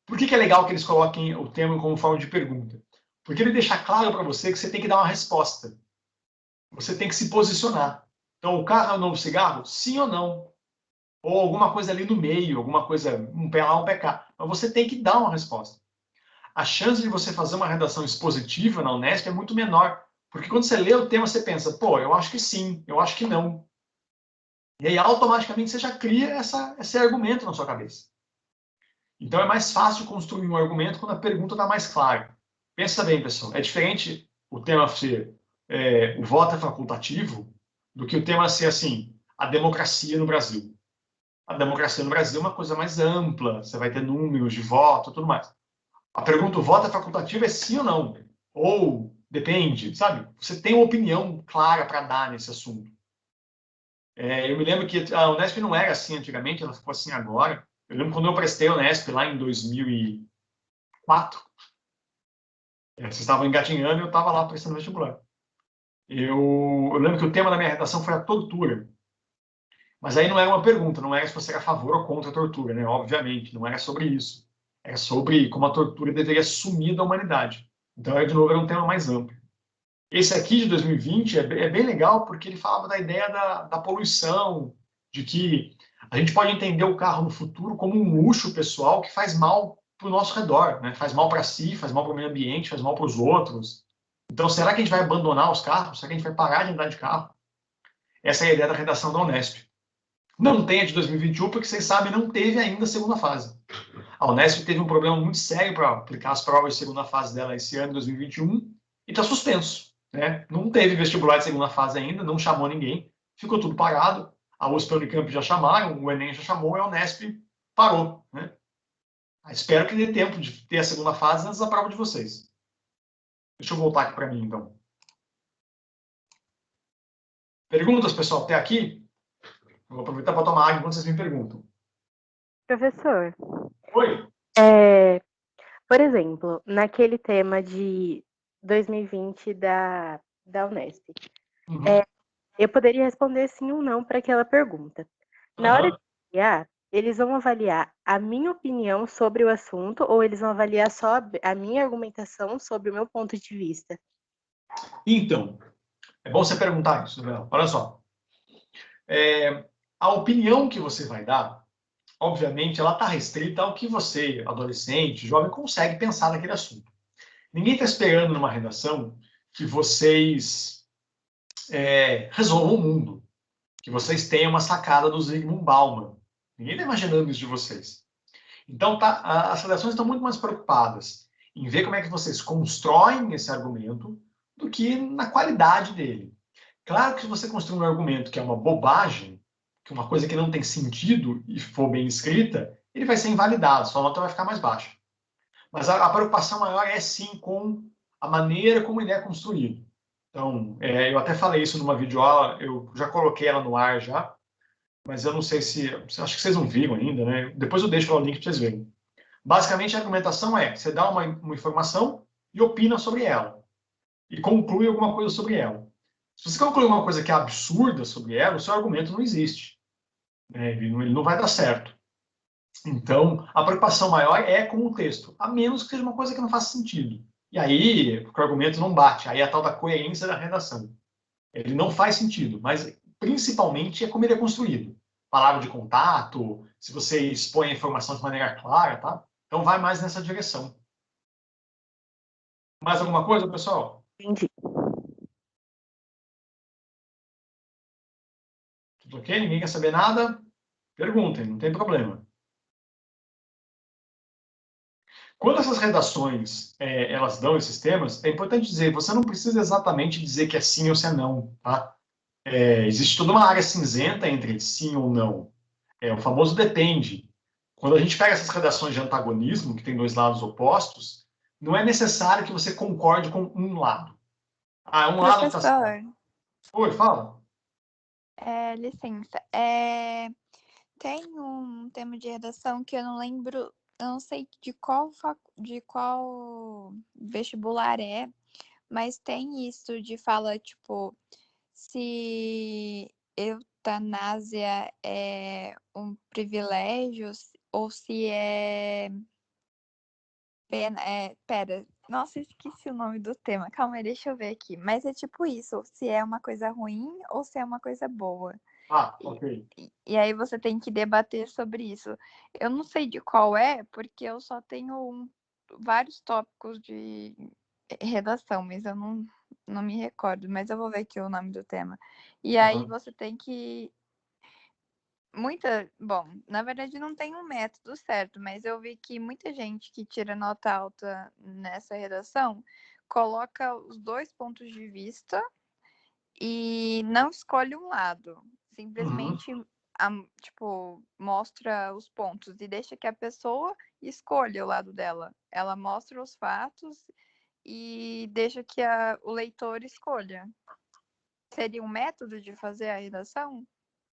Por que é legal que eles coloquem o tema como forma de pergunta? Porque ele deixa claro para você que você tem que dar uma resposta. Você tem que se posicionar. Então, o carro é o novo cigarro? Sim ou não? Ou alguma coisa ali no meio, alguma coisa, um pé lá, um pé cá. Mas você tem que dar uma resposta. A chance de você fazer uma redação expositiva na Unesp é muito menor. Porque quando você lê o tema, você pensa, pô, eu acho que sim, eu acho que não. E aí, automaticamente, você já cria esse argumento na sua cabeça. Então, é mais fácil construir um argumento quando a pergunta está mais clara. Pensa bem, pessoal. É diferente o tema ser o voto é facultativo do que o tema ser assim, a democracia no Brasil. A democracia no Brasil é uma coisa mais ampla, você vai ter números de voto, tudo mais. A pergunta, o voto é facultativo, é sim ou não? Ou depende, sabe? Você tem uma opinião clara para dar nesse assunto. Eu me lembro que a Unesp não era assim antigamente, ela ficou assim agora. Eu lembro quando eu prestei a Unesp lá em 2004. Vocês estavam engatinhando e eu estava lá prestando vestibular. Eu lembro que o tema da minha redação foi a tortura. Mas aí não era uma pergunta, não era se você era a favor ou contra a tortura, né? Obviamente, não era sobre isso. Era sobre como a tortura deveria sumir da humanidade. Então, de novo, era um tema mais amplo. Esse aqui de 2020 é bem legal porque ele falava da ideia da poluição, de que a gente pode entender o carro no futuro como um luxo pessoal que faz mal para o nosso redor, né? Faz mal para si, faz mal para o meio ambiente, faz mal para os outros. Então, será que a gente vai abandonar os carros? Será que a gente vai parar de andar de carro? Essa é a ideia da redação da Unesp. Não tem a de 2021, porque vocês sabem, não teve ainda a segunda fase. A Unesp teve um problema muito sério para aplicar as provas de segunda fase dela esse ano, 2021, e está suspenso. Né? Não teve vestibular de segunda fase ainda, não chamou ninguém, ficou tudo parado. A USP e a Unicamp já chamaram, o Enem já chamou, e a Unesp parou. Né? Espero que dê tempo de ter a segunda fase antes da prova de vocês. Deixa eu voltar aqui para mim, então. Perguntas, pessoal, até aqui? Eu vou aproveitar para tomar água enquanto vocês me perguntam. Professor, Oi? por exemplo, naquele tema de 2020 da Unesp, Uhum. eu poderia responder sim ou não para aquela pergunta. Na hora de avaliar, eles vão avaliar a minha opinião sobre o assunto ou eles vão avaliar só a minha argumentação sobre o meu ponto de vista? Então, é bom você perguntar isso, né? Olha só. A opinião que você vai dar, obviamente, ela está restrita ao que você, adolescente, jovem, consegue pensar naquele assunto. Ninguém está esperando numa redação que vocês resolvam o mundo, que vocês tenham uma sacada do Zygmunt Bauman. Ninguém está imaginando isso de vocês. Então, as redações estão muito mais preocupadas em ver como é que vocês constroem esse argumento do que na qualidade dele. Claro que se você construir um argumento que é uma bobagem, que é uma coisa que não tem sentido e for bem escrita, ele vai ser invalidado, sua nota vai ficar mais baixa. Mas a preocupação maior é sim com a maneira como ele é construído. Então, eu até falei isso numa videoaula, eu já coloquei ela no ar já, mas eu não sei se, acho que vocês não viram ainda, né? Depois eu deixo lá o link para vocês verem. Basicamente, a argumentação é, você dá uma informação e opina sobre ela. E conclui alguma coisa sobre ela. Se você concluir uma coisa que é absurda sobre ela, o seu argumento não existe. Ele não vai dar certo. Então, a preocupação maior é com o texto, a menos que seja uma coisa que não faça sentido. E aí, porque o argumento não bate, aí é a tal da coerência da redação. Ele não faz sentido, mas principalmente é como ele é construído. Palavra de contato, se você expõe a informação de maneira clara, tá? Então vai mais nessa direção. Mais alguma coisa, pessoal? Entendi. Tudo ok? Ninguém quer saber nada? Perguntem, não tem problema. Quando essas redações elas dão esses temas, é importante dizer, você não precisa exatamente dizer que é sim ou se é não, tá? Existe toda uma área cinzenta entre sim ou não. O famoso depende. Quando a gente pega essas redações de antagonismo, que tem dois lados opostos, não é necessário que você concorde com um lado. Um lado está certo. Professor, Oi, fala. licença. Tem um tema de redação que eu não lembro, eu não sei de qual vestibular é, mas tem isso de fala, tipo, se eutanásia é um privilégio ou se é pena. Pera, nossa, esqueci o nome do tema. Calma aí, deixa eu ver aqui. Mas é tipo isso, se é uma coisa ruim ou se é uma coisa boa. Ok. E aí você tem que debater sobre isso. Eu não sei de qual é, porque eu só tenho vários tópicos de redação, mas eu não me recordo. Mas eu vou ver aqui o nome do tema. E aí você tem que... Bom, na verdade não tem um método certo, mas eu vi que muita gente que tira nota alta nessa redação coloca os dois pontos de vista e não escolhe um lado. Simplesmente, tipo, mostra os pontos e deixa que a pessoa escolha o lado dela. Ela mostra os fatos e deixa que o leitor escolha. Seria um método de fazer a redação?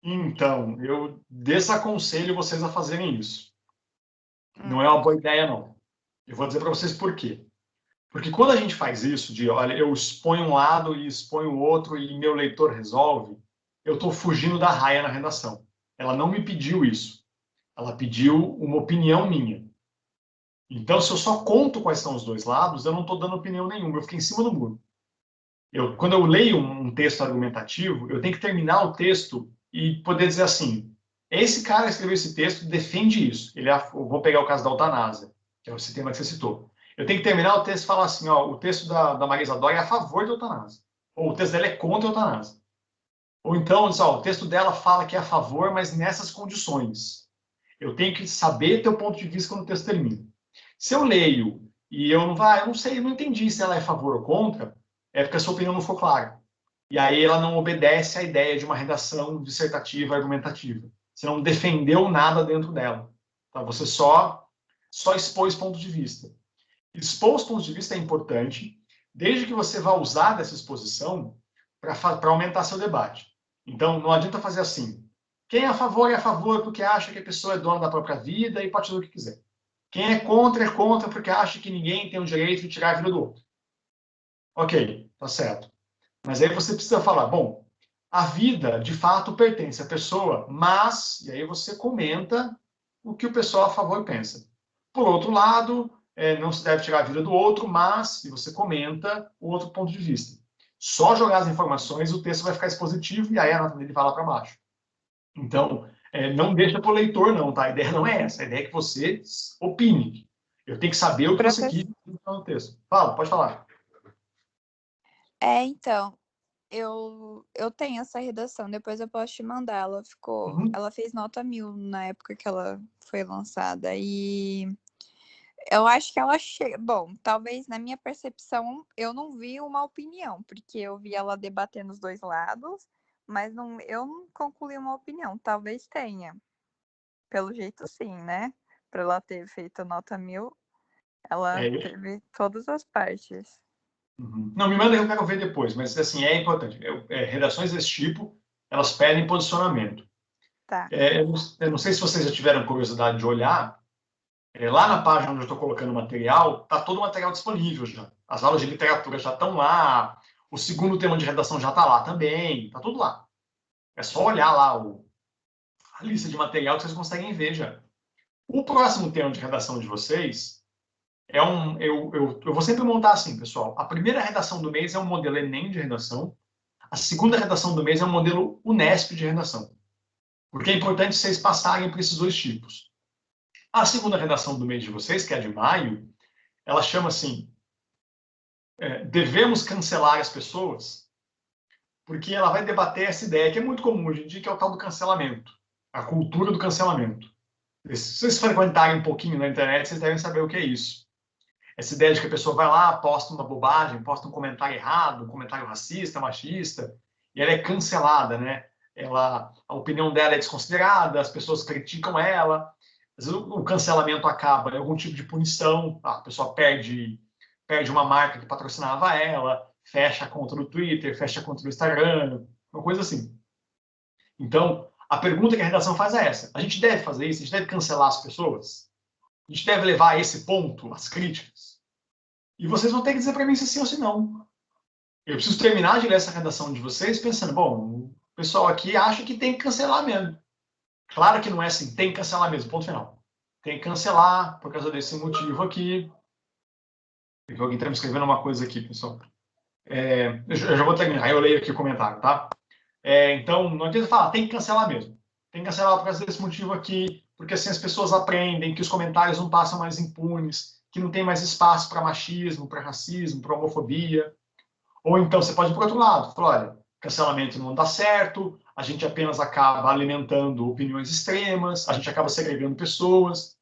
Então, eu desaconselho vocês a fazerem isso. Não é uma boa ideia, não. Eu vou dizer para vocês por quê. Porque quando a gente faz isso, de olha, eu exponho um lado e exponho o outro e meu leitor resolve, eu estou fugindo da raia na redação. Ela não me pediu isso. Ela pediu uma opinião minha. Então, se eu só conto quais são os dois lados, eu não estou dando opinião nenhuma, eu fiquei em cima do muro. Quando eu leio um texto argumentativo, eu tenho que terminar o texto e poder dizer assim, esse cara que escreveu esse texto defende isso. Eu vou pegar o caso da eutanásia, que é esse tema que você citou. Eu tenho que terminar o texto e falar assim, ó, o texto da Marisa Dória é a favor da eutanásia. Ou o texto dela é contra a eutanásia. Ou então, ó, o texto dela fala que é a favor, mas nessas condições. Eu tenho que saber ter o ponto de vista quando o texto termina. Se eu leio e eu não sei, eu não entendi se ela é a favor ou contra, é porque a sua opinião não for clara. E aí ela não obedece à ideia de uma redação dissertativa, argumentativa. Você não defendeu nada dentro dela. Tá? Você só expôs pontos de vista. Expor os pontos de vista é importante, desde que você vá usar dessa exposição para aumentar seu debate. Então, não adianta fazer assim. Quem é a favor porque acha que a pessoa é dona da própria vida e pode fazer o que quiser. Quem é contra porque acha que ninguém tem o direito de tirar a vida do outro. Ok, tá certo. Mas aí você precisa falar, bom, a vida de fato pertence à pessoa, mas, e aí você comenta o que o pessoal a favor pensa. Por outro lado, não se deve tirar a vida do outro, mas, e você comenta o outro ponto de vista. Só jogar as informações, o texto vai ficar expositivo e aí a nota dele vai lá para baixo. Então, não deixa para o leitor, não, tá? A ideia não é essa. A ideia é que você opine. Eu tenho que saber o que você quis no texto. Fala, pode falar. Então, eu tenho essa redação, depois eu posso te mandar. Ela fez nota 1000 na época que ela foi lançada. E eu acho que ela chega. Bom, talvez na minha percepção eu não vi uma opinião, porque eu vi ela debatendo os dois lados, mas eu não concluí uma opinião. Talvez tenha. Pelo jeito, sim, né? Para ela ter feito nota 1000, ela teve todas as partes. Não, me manda que eu quero ver depois, mas assim, é importante. Redações desse tipo, elas pedem posicionamento. Tá. Eu não sei se vocês já tiveram curiosidade de olhar, lá na página onde eu estou colocando o material, está todo o material disponível já. As aulas de literatura já estão lá, o segundo tema de redação já está lá também, está tudo lá. É só olhar lá a lista de material que vocês conseguem ver já. O próximo tema de redação de vocês eu vou sempre montar assim, pessoal. A primeira redação do mês é um modelo Enem de redação. A segunda redação do mês é um modelo Unesp de redação. Porque é importante vocês passarem por esses dois tipos. A segunda redação do mês de vocês, que é a de maio, ela chama assim, devemos cancelar as pessoas? Porque ela vai debater essa ideia que é muito comum hoje em dia, que é o tal do cancelamento. A cultura do cancelamento. Se vocês frequentarem um pouquinho na internet, vocês devem saber o que é isso. Essa ideia de que a pessoa vai lá, posta uma bobagem, posta um comentário errado, um comentário racista, machista, e ela é cancelada, né? A opinião dela é desconsiderada, as pessoas criticam ela, às vezes o cancelamento acaba em algum tipo de punição, a pessoa perde uma marca que patrocinava ela, fecha a conta do Twitter, fecha a conta do Instagram, uma coisa assim. Então, a pergunta que a redação faz é essa: a gente deve fazer isso? A gente deve cancelar as pessoas? A gente deve levar a esse ponto as críticas? E vocês vão ter que dizer para mim se sim ou se não. Eu preciso terminar de ler essa redação de vocês pensando, bom, o pessoal aqui acha que tem que cancelar mesmo. Claro que não é assim, tem que cancelar mesmo, ponto final. Tem que cancelar por causa desse motivo aqui. Porque alguém está me escrevendo uma coisa aqui, pessoal. Eu já vou terminar, eu leio aqui o comentário, tá? Então, não adianta falar, tem que cancelar mesmo. Tem que cancelar por causa desse motivo aqui, porque assim as pessoas aprendem que os comentários não passam mais impunes, que não tem mais espaço para machismo, para racismo, para homofobia. Ou então você pode ir para o outro lado, falar, olha, cancelamento não dá certo, a gente apenas acaba alimentando opiniões extremas, a gente acaba segregando pessoas.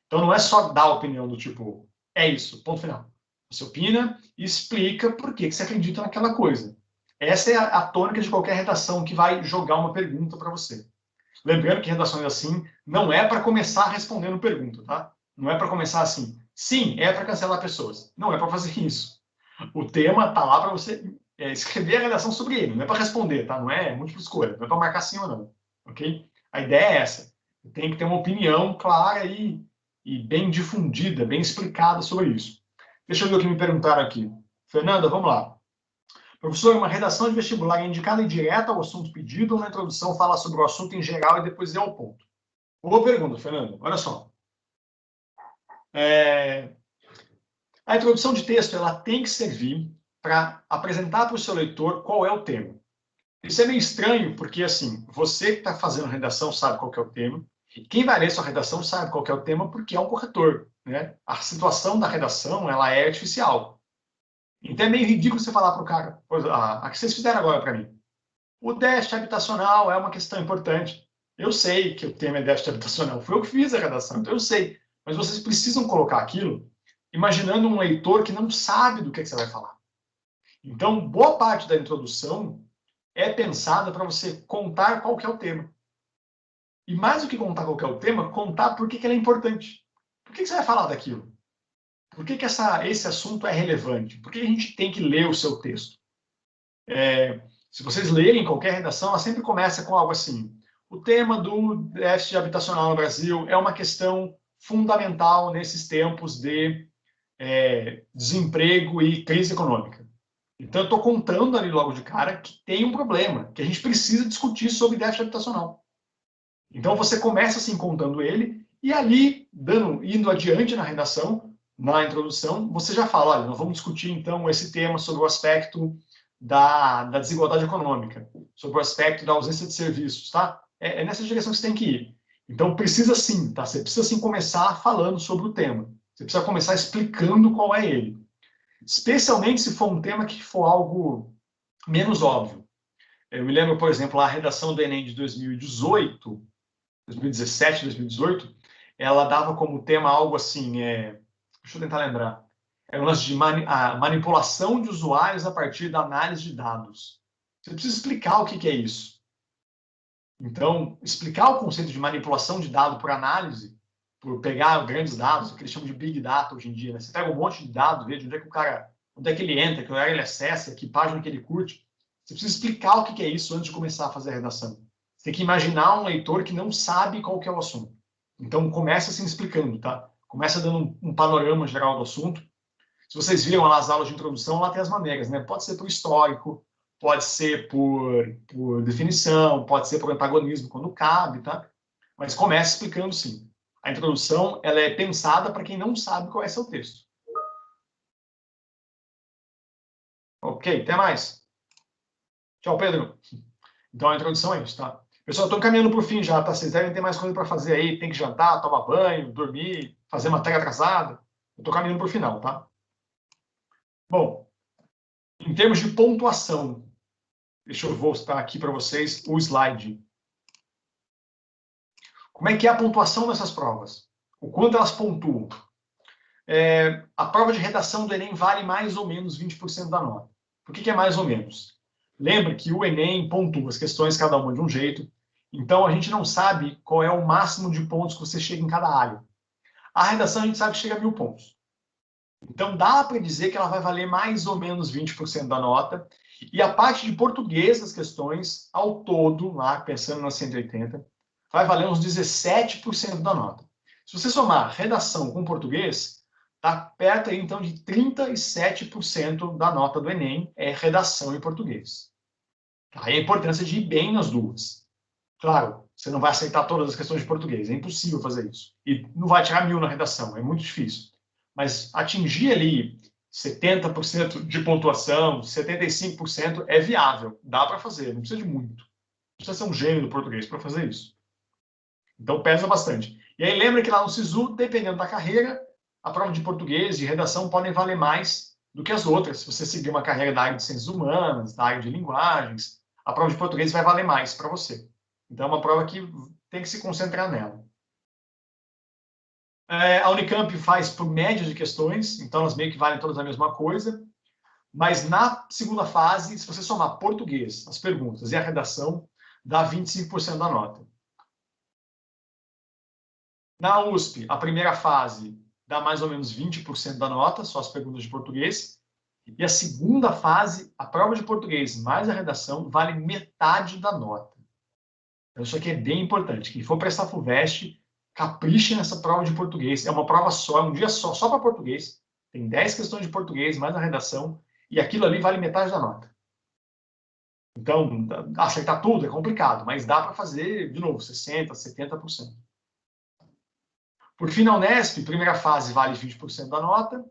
Então não é só dar a opinião do tipo, é isso, ponto final. Você opina e explica por que você acredita naquela coisa. Essa é a tônica de qualquer redação que vai jogar uma pergunta para você. Lembrando que redações assim não é para começar respondendo pergunta, tá? Não é para começar assim. Sim, é para cancelar pessoas. Não é para fazer isso. O tema tá lá para você escrever a redação sobre ele. Não é para responder, tá? Não é múltipla escolha. Não é para marcar sim ou não. Ok? A ideia é essa. Tem que ter uma opinião clara e bem difundida, bem explicada sobre isso. Deixa eu ver o que me perguntaram aqui. Fernanda, vamos lá. Professor, uma redação de vestibular é indicada e direta ao assunto pedido ou na introdução fala sobre o assunto em geral e depois é ao ponto? Boa pergunta, Fernando. Olha só. A introdução de texto ela tem que servir para apresentar para o seu leitor qual é o tema. Isso é meio estranho, porque assim, você que está fazendo redação sabe qual que é o tema, e quem vai ler sua redação sabe qual que é o tema porque é um corretor. Né? A situação da redação ela é artificial. Então é meio ridículo você falar para o cara, a que vocês fizeram agora para mim. O déficit habitacional é uma questão importante. Eu sei que o tema é déficit habitacional, foi eu que fiz a redação, então eu sei. Mas vocês precisam colocar aquilo imaginando um leitor que não sabe do que você vai falar. Então, boa parte da introdução é pensada para você contar qual que é o tema. E mais do que contar qual que é o tema, contar por que ele é importante. Por que você vai falar daquilo? Por que esse assunto é relevante? Por que a gente tem que ler o seu texto? Se vocês lerem qualquer redação, ela sempre começa com algo assim. O tema do déficit habitacional no Brasil é uma questão fundamental nesses tempos de desemprego e crise econômica. Então, eu estou contando ali logo de cara que tem um problema, que a gente precisa discutir sobre déficit habitacional. Então, você começa assim contando ele, e ali, indo adiante na redação, na introdução, você já fala, olha, nós vamos discutir então esse tema sobre o aspecto da desigualdade econômica, sobre o aspecto da ausência de serviços, tá? É nessa direção que você tem que ir. Então, precisa sim, tá? Você precisa sim começar falando sobre o tema. Você precisa começar explicando qual é ele. Especialmente se for um tema que for algo menos óbvio. Eu me lembro, por exemplo, a redação do Enem de 2018, 2017, 2018, ela dava como tema algo assim, deixa eu tentar lembrar, é um lance de manipulação de usuários a partir da análise de dados. Você precisa explicar o que é isso. Então, explicar o conceito de manipulação de dado por análise, por pegar grandes dados, o que eles chamam de Big Data hoje em dia. Né? Você pega um monte de dados, vê de onde é que ele entra, que horário ele acessa, que página que ele curte. Você precisa explicar o que é isso antes de começar a fazer a redação. Você tem que imaginar um leitor que não sabe qual que é o assunto. Então, começa assim explicando, tá? Começa dando um panorama geral do assunto. Se vocês viram lá as aulas de introdução, lá tem as maneiras, né? Pode ser por histórico, pode ser por definição, pode ser por antagonismo, quando cabe, tá? Mas comece explicando, sim. A introdução, ela é pensada para quem não sabe qual é seu texto. Ok, até mais. Tchau, Pedro. Então, a introdução é isso, tá? Pessoal, estou caminhando para o fim já, tá? Vocês devem ter mais coisa para fazer aí. Tem que jantar, tomar banho, dormir, fazer matéria atrasada. Eu estou caminhando para o final, tá? Bom, em termos de pontuação, deixa eu voltar aqui para vocês o slide. Como é que é a pontuação dessas provas? O quanto elas pontuam? A prova de redação do Enem vale mais ou menos 20% da nota. Por que é mais ou menos? Lembra que o Enem pontua as questões cada uma de um jeito, então a gente não sabe qual é o máximo de pontos que você chega em cada área. A redação a gente sabe que chega a 1000 pontos. Então dá para dizer que ela vai valer mais ou menos 20% da nota, e a parte de português das questões, ao todo, lá pensando nas 180, vai valer uns 17% da nota. Se você somar redação com português, está perto aí, então, de 37% da nota do Enem é redação em português. Aí a importância de ir bem nas duas. Claro, você não vai aceitar todas as questões de português, é impossível fazer isso. E não vai tirar 1000 na redação, é muito difícil. Mas atingir ali 70% de pontuação, 75% é viável, dá para fazer, não precisa de muito. Não precisa ser um gênio do português para fazer isso. Então pesa bastante. E aí lembra que lá no SISU, dependendo da carreira, a prova de português, de redação, podem valer mais do que as outras. Se você seguir uma carreira da área de ciências humanas, da área de linguagens, a prova de português vai valer mais para você. Então é uma prova que tem que se concentrar nela. A Unicamp faz por média de questões, então elas meio que valem todas a mesma coisa. Mas na segunda fase, se você somar português, as perguntas e a redação, dá 25% da nota. Na USP, a primeira fase dá mais ou menos 20% da nota, só as perguntas de português. E a segunda fase, a prova de português mais a redação, vale metade da nota. Então, isso aqui é bem importante. Quem for prestar FUVEST, capriche nessa prova de português. É uma prova só, é um dia só para português. Tem 10 questões de português, mais a redação, e aquilo ali vale metade da nota. Então, acertar tudo é complicado, mas dá para fazer, de novo, 60%, 70%. Por fim, na Unesp, primeira fase vale 20% da nota.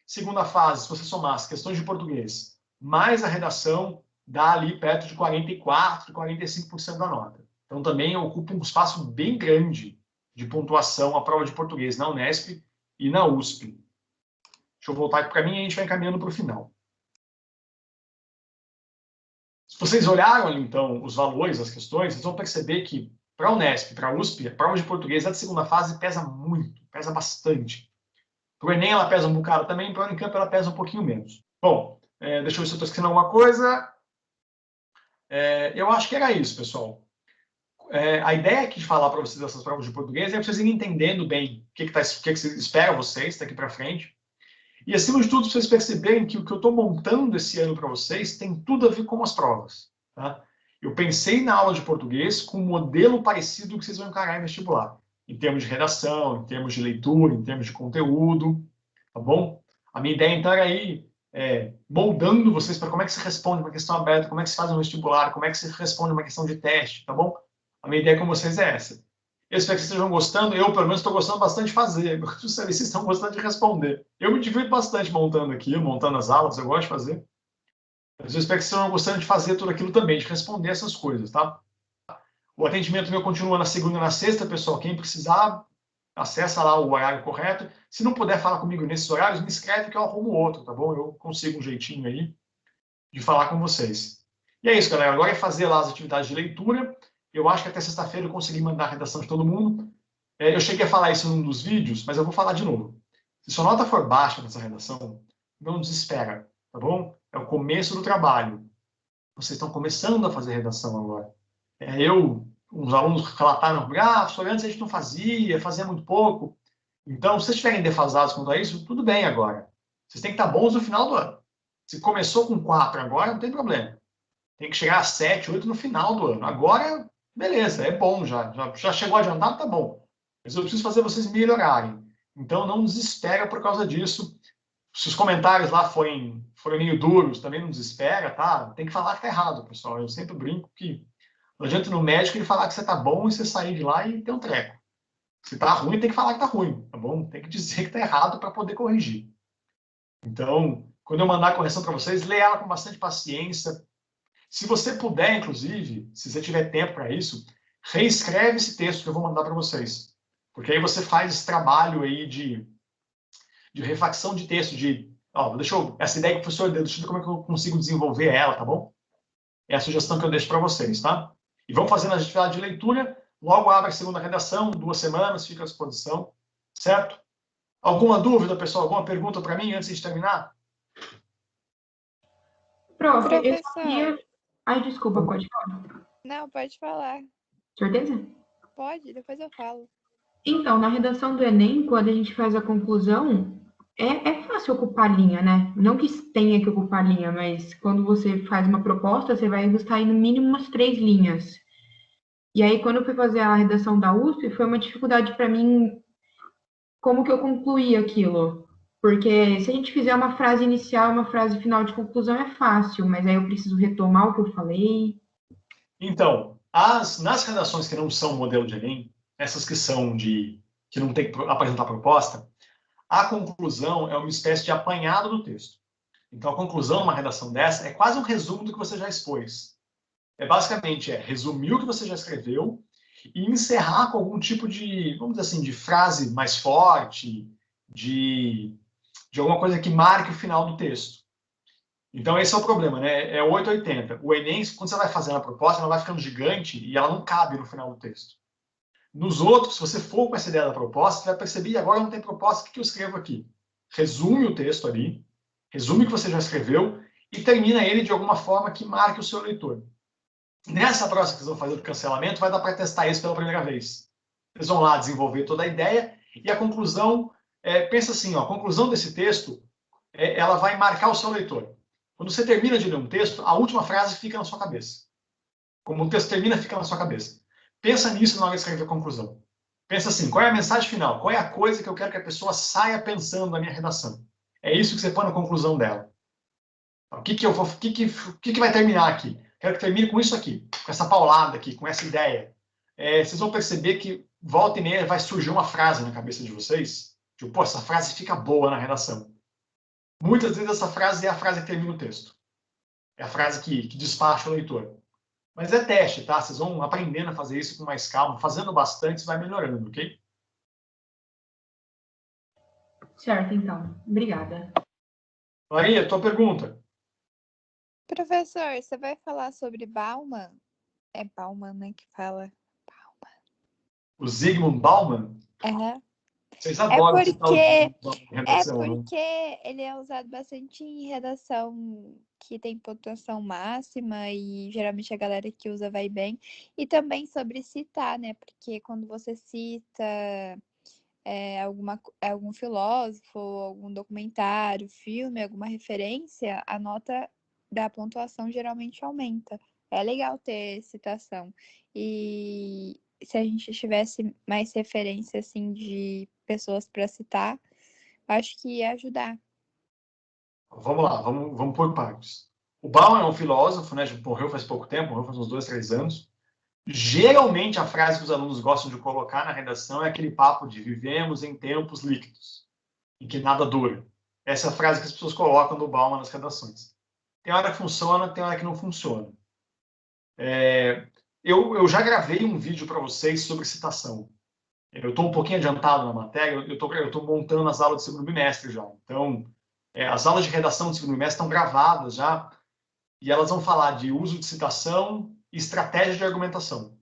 Segunda fase, se você somar as questões de português mais a redação, dá ali perto de 44%, 45% da nota. Então, também ocupa um espaço bem grande de pontuação a prova de português na Unesp e na USP. Deixa eu voltar aqui para mim e a gente vai encaminhando para o final. Se vocês olharam ali, então, os valores, as questões, vocês vão perceber que para a Unesp, para a USP, a prova de português, a de segunda fase, pesa muito, pesa bastante. Para o Enem ela pesa um bocado também, para o Unicamp ela pesa um pouquinho menos. Bom, deixa eu ver se eu estou esquecendo alguma coisa. Eu acho que era isso, pessoal. A ideia aqui de falar para vocês dessas provas de português é para vocês irem entendendo bem o que espera vocês daqui para frente. E, acima de tudo, vocês perceberem que o que eu estou montando esse ano para vocês tem tudo a ver com as provas. Tá? Eu pensei na aula de português com um modelo parecido que vocês vão encarar em vestibular. Em termos de redação, em termos de leitura, em termos de conteúdo. Tá bom? A minha ideia, então, era ir moldando vocês para como é que se responde uma questão aberta, como é que se faz um vestibular, como é que se responde uma questão de teste. Tá bom? A minha ideia com vocês é essa. Eu espero que vocês estejam gostando. Eu, pelo menos, estou gostando bastante de fazer. Eu quero saber se vocês estão gostando de responder. Eu me divirto bastante montando aqui, montando as aulas. Eu gosto de fazer. Mas eu espero que vocês estejam gostando de fazer tudo aquilo também, de responder essas coisas, tá? O atendimento meu continua na segunda e na sexta, pessoal. Quem precisar, acessa lá o horário correto. Se não puder falar comigo nesses horários, me escreve que eu arrumo outro, tá bom? Eu consigo um jeitinho aí de falar com vocês. E é isso, galera. Agora é fazer lá as atividades de leitura. Eu acho que até sexta-feira eu consegui mandar a redação de todo mundo. Eu cheguei a falar isso num dos vídeos, mas eu vou falar de novo. Se sua nota for baixa nessa redação, não desespera, tá bom? É o começo do trabalho. Vocês estão começando a fazer redação agora. Uns alunos relataram, professor, antes a gente não fazia muito pouco. Então, se vocês estiverem defasados quanto a isso, tudo bem agora. Vocês têm que estar bons no final do ano. Se começou com 4 agora, não tem problema. Tem que chegar a 7, 8 no final do ano. Agora, beleza, é bom já chegou adiantado, tá bom. Mas eu preciso fazer vocês melhorarem. Então, não desespera por causa disso. Se os comentários lá forem meio duros, também não desespera, tá? Tem que falar que tá errado, pessoal. Eu sempre brinco que não adianta ir no médico ele falar que você tá bom e você sair de lá e ter um treco. Se tá ruim, tem que falar que tá ruim, tá bom? Tem que dizer que tá errado para poder corrigir. Então, quando eu mandar a correção para vocês, leia ela com bastante paciência. Se você puder, inclusive, se você tiver tempo para isso, reescreve esse texto que eu vou mandar para vocês. Porque aí você faz esse trabalho aí de refacção de texto, essa ideia que o professor deu, deixa eu ver como é que eu consigo desenvolver ela, tá bom? É a sugestão que eu deixo para vocês, tá? E vamos fazendo a atividade de leitura, logo abre a segunda redação, 2 semanas, fica à disposição, certo? Alguma dúvida, pessoal? Alguma pergunta para mim antes de terminar? Prof, eu Professor. queria... Ai, desculpa, pode falar. Não, pode falar. Certeza? Pode, depois eu falo. Então, na redação do Enem, quando a gente faz a conclusão, é fácil ocupar linha, né? Não que tenha que ocupar linha, mas quando você faz uma proposta, você vai buscar aí no mínimo umas 3 linhas. E aí, quando eu fui fazer a redação da USP, foi uma dificuldade para mim como que eu concluí aquilo. Porque se a gente fizer uma frase inicial, uma frase final de conclusão, é fácil, mas aí eu preciso retomar o que eu falei. Então, nas redações que não são modelo de Enem, essas que são que não tem que apresentar proposta, a conclusão é uma espécie de apanhado do texto. Então, a conclusão numa redação dessa é quase um resumo do que você já expôs. Basicamente, resumir o que você já escreveu e encerrar com algum tipo de, vamos dizer assim, de frase mais forte, de alguma coisa que marque o final do texto. Então, esse é o problema, né? É 880. O Enem, quando você vai fazendo a proposta, ela vai ficando gigante e ela não cabe no final do texto. Nos outros, se você for com essa ideia da proposta, você vai perceber, agora não tem proposta, o que eu escrevo aqui? Resume o texto ali, resume o que você já escreveu e termina ele de alguma forma que marque o seu leitor. Nessa próxima que vocês vão fazer do cancelamento, vai dar para testar isso pela primeira vez. Eles vão lá desenvolver toda a ideia e a conclusão, pensa assim, ó, a conclusão desse texto, ela vai marcar o seu leitor. Quando você termina de ler um texto, a última frase fica na sua cabeça. Como o texto termina, fica na sua cabeça. Pensa nisso na hora de escrever a conclusão. Pensa assim, qual é a mensagem final? Qual é a coisa que eu quero que a pessoa saia pensando na minha redação? É isso que você põe na conclusão dela. O que vai terminar aqui? Quero que termine com isso aqui, com essa paulada aqui, com essa ideia. Vocês vão perceber que volta e meia vai surgir uma frase na cabeça de vocês. Tipo, pô, essa frase fica boa na redação. Muitas vezes essa frase é a frase que termina o texto. É a frase que despacha o leitor. Mas é teste, tá? Vocês vão aprendendo a fazer isso com mais calma. Fazendo bastante, vai melhorando, ok? Certo, então. Obrigada. Maria, tua pergunta. Professor, você vai falar sobre Bauman? É Bauman, né, que fala? Bauman. O Zygmunt Bauman? Uhum. Vocês adoram citar o Zygmunt Bauman em redação, né? porque ele é usado bastante em redação que tem pontuação máxima e geralmente a galera que usa vai bem. E também sobre citar, né? Porque quando você cita algum filósofo, algum documentário, filme, alguma referência, a nota da pontuação geralmente aumenta. É legal ter citação. E se a gente tivesse mais referência assim de pessoas para citar, acho que ia ajudar. Vamos lá, vamos por partes. O Bauman é um filósofo, né? Morreu faz pouco tempo, morreu faz uns 2, 3 anos. Geralmente a frase que os alunos gostam de colocar na redação é aquele papo de vivemos em tempos líquidos, em que nada dura. Essa é a frase que as pessoas colocam do Bauman nas redações. Tem hora que funciona, tem hora que não funciona. Eu já gravei um vídeo para vocês sobre citação. Eu estou um pouquinho adiantado na matéria, eu estou montando as aulas de segundo bimestre já. Então, as aulas de redação de segundo bimestre estão gravadas já, e elas vão falar de uso de citação e estratégia de argumentação.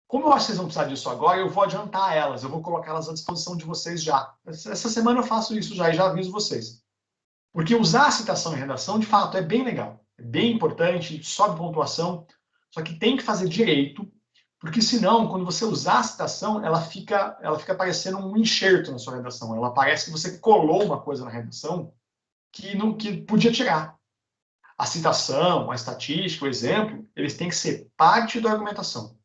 Como eu acho que vocês vão precisar disso agora, eu vou adiantar elas, eu vou colocar elas à disposição de vocês já. Essa semana eu faço isso já e já aviso vocês. Porque usar a citação em redação, de fato, é bem legal, é bem importante, sobe pontuação, só que tem que fazer direito, porque senão, quando você usar a citação, ela fica parecendo um enxerto na sua redação. Ela parece que você colou uma coisa na redação que podia tirar. A citação, a estatística, o exemplo, eles têm que ser parte da argumentação.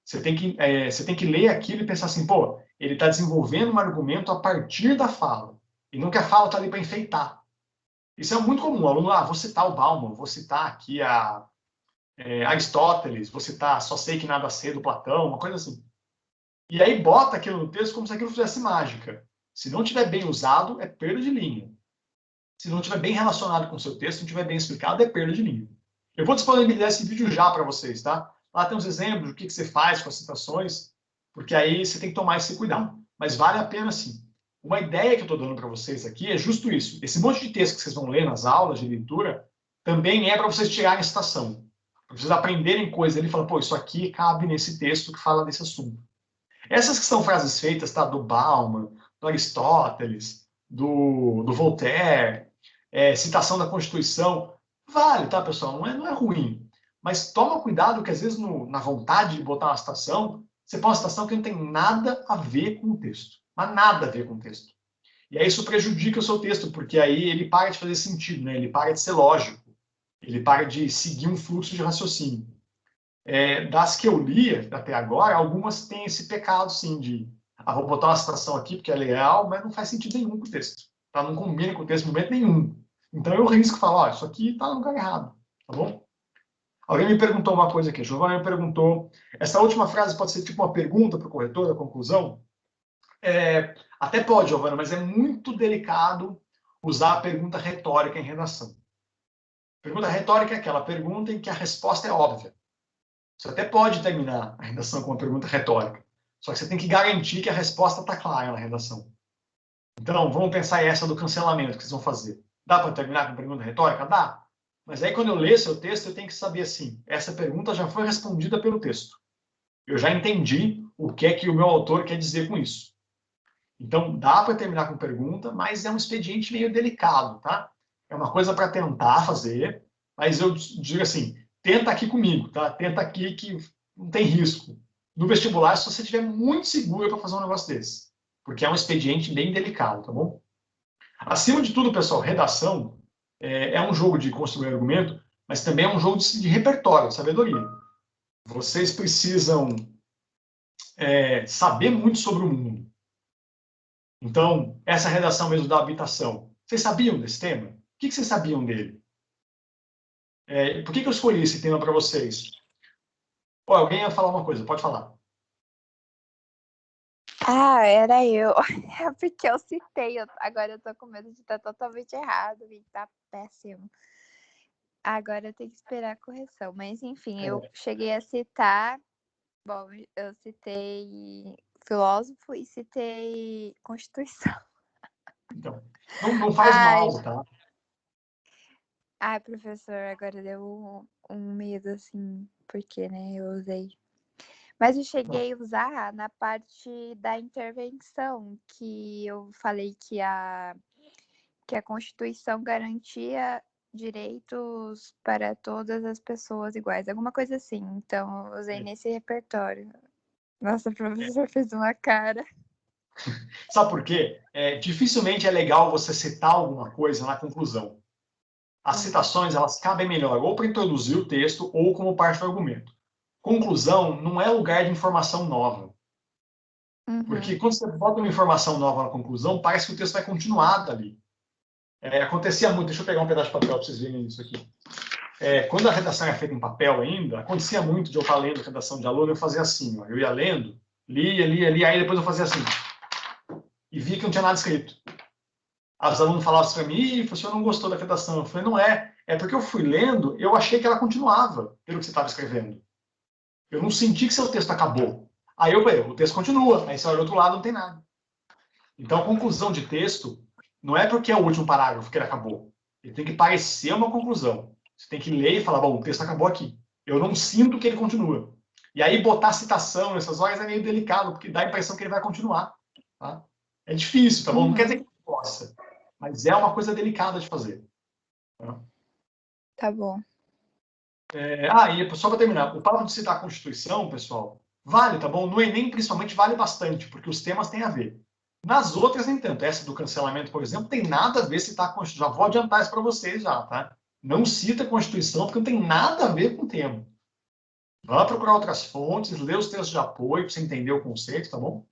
Você tem que ler aquilo e pensar assim, pô, ele está desenvolvendo um argumento a partir da fala, e não que a fala está ali para enfeitar. Isso é muito comum. O aluno, vou citar o Bauman, vou citar aqui Aristóteles, vou citar Só Sei Que Nada Sei do Platão, uma coisa assim. E aí bota aquilo no texto como se aquilo fizesse mágica. Se não tiver bem usado, é perda de linha. Se não tiver bem relacionado com o seu texto, não tiver bem explicado, é perda de linha. Eu vou disponibilizar esse vídeo já para vocês, tá? Lá tem uns exemplos do que você faz com as citações, porque aí você tem que tomar esse cuidado. Mas vale a pena sim. Uma ideia que eu estou dando para vocês aqui é justo isso. Esse monte de texto que vocês vão ler nas aulas de leitura também é para vocês tirarem citação. Para vocês aprenderem coisas ali e falar, pô, isso aqui cabe nesse texto que fala desse assunto. Essas que são frases feitas, tá? Do Bauman, do Aristóteles, do Voltaire, citação da Constituição, vale, tá, pessoal? Não é ruim. Mas toma cuidado que às vezes na vontade de botar uma citação, você põe uma citação que não tem nada a ver com o texto. Mas nada a ver com o texto. E aí isso prejudica o seu texto, porque aí ele para de fazer sentido, né? Ele para de ser lógico. Ele para de seguir um fluxo de raciocínio. Das que eu li até agora, algumas têm esse pecado, sim, de vou botar uma citação aqui porque é legal, mas não faz sentido nenhum com o texto. Tá? Não combina com o texto em momento nenhum. Então eu risco falar, isso aqui está no lugar errado. Tá bom? Alguém me perguntou uma coisa aqui. Giovanna me perguntou, essa última frase pode ser tipo uma pergunta para o corretor, a conclusão? Até pode, Giovanna, mas é muito delicado usar a pergunta retórica em redação. Pergunta retórica é aquela pergunta em que a resposta é óbvia. Você até pode terminar a redação com uma pergunta retórica, só que você tem que garantir que a resposta está clara na redação. Então, vamos pensar essa do cancelamento que vocês vão fazer. Dá para terminar com pergunta retórica? Dá. Mas aí, quando eu ler seu texto, eu tenho que saber assim, essa pergunta já foi respondida pelo texto. Eu já entendi o que é que o meu autor quer dizer com isso. Então, dá para terminar com pergunta, mas é um expediente meio delicado, tá? É uma coisa para tentar fazer, mas eu digo assim, tenta aqui comigo, tá? Tenta aqui que não tem risco. No vestibular, se você estiver muito seguro para fazer um negócio desse, porque é um expediente bem delicado, tá bom? Acima de tudo, pessoal, redação é um jogo de construir argumento, mas também é um jogo de repertório, de sabedoria. Vocês precisam saber muito sobre o mundo. Então, essa redação mesmo da habitação, vocês sabiam desse tema? O que vocês sabiam dele? Por que eu escolhi esse tema para vocês? Alguém ia falar uma coisa, pode falar. Era eu. É porque eu citei. Agora eu tô com medo de estar totalmente errado e tá péssimo. Agora eu tenho que esperar a correção. Mas, enfim, eu cheguei a citar... Bom, eu citei filósofo e citei Constituição. Então, não faz mal, tá? Ai, professor, agora deu um medo, assim, porque, né, eu usei. Mas eu cheguei a usar na parte da intervenção, que eu falei que a Constituição garantia direitos para todas as pessoas iguais, alguma coisa assim. Então, eu usei nesse repertório. Nossa, o professor fez uma cara. Sabe por quê? Dificilmente é legal você citar alguma coisa na conclusão. As citações, elas cabem melhor ou para introduzir o texto ou como parte do argumento. Conclusão não é lugar de informação nova. Porque quando você bota uma informação nova na conclusão, parece que o texto vai continuar dali. Acontecia muito, deixa eu pegar um pedaço de papel para vocês verem isso aqui. Quando a redação era feita em papel ainda, acontecia muito de eu estar lendo redação de aluno, eu fazia assim, ó, eu ia lendo, lia, aí depois eu fazia assim. E via que não tinha nada escrito. Os alunos falavam assim para mim, o senhor não gostou da redação. Eu falei, não é porque eu fui lendo, eu achei que ela continuava pelo que você estava escrevendo. Eu não senti que seu texto acabou. Aí eu falei, o texto continua, aí você olha do outro lado, não tem nada. Então, a conclusão de texto não é porque é o último parágrafo que ele acabou. Ele tem que parecer uma conclusão. Você tem que ler e falar, bom, o texto acabou aqui. Eu não sinto que ele continua. E aí, botar citação nessas horas é meio delicado, porque dá a impressão que ele vai continuar. Tá? É difícil, tá bom? Não quer dizer que não possa. Mas é uma coisa delicada de fazer. Tá bom. E só para terminar, o papo de citar a Constituição, pessoal, vale, tá bom? No Enem, principalmente, vale bastante, porque os temas têm a ver. Nas outras, nem tanto. Essa do cancelamento, por exemplo, tem nada a ver citar a Constituição. Já vou adiantar isso para vocês já, tá? Não cita a Constituição, porque não tem nada a ver com o tema. Vá procurar outras fontes, lê os textos de apoio, para você entender o conceito, tá bom?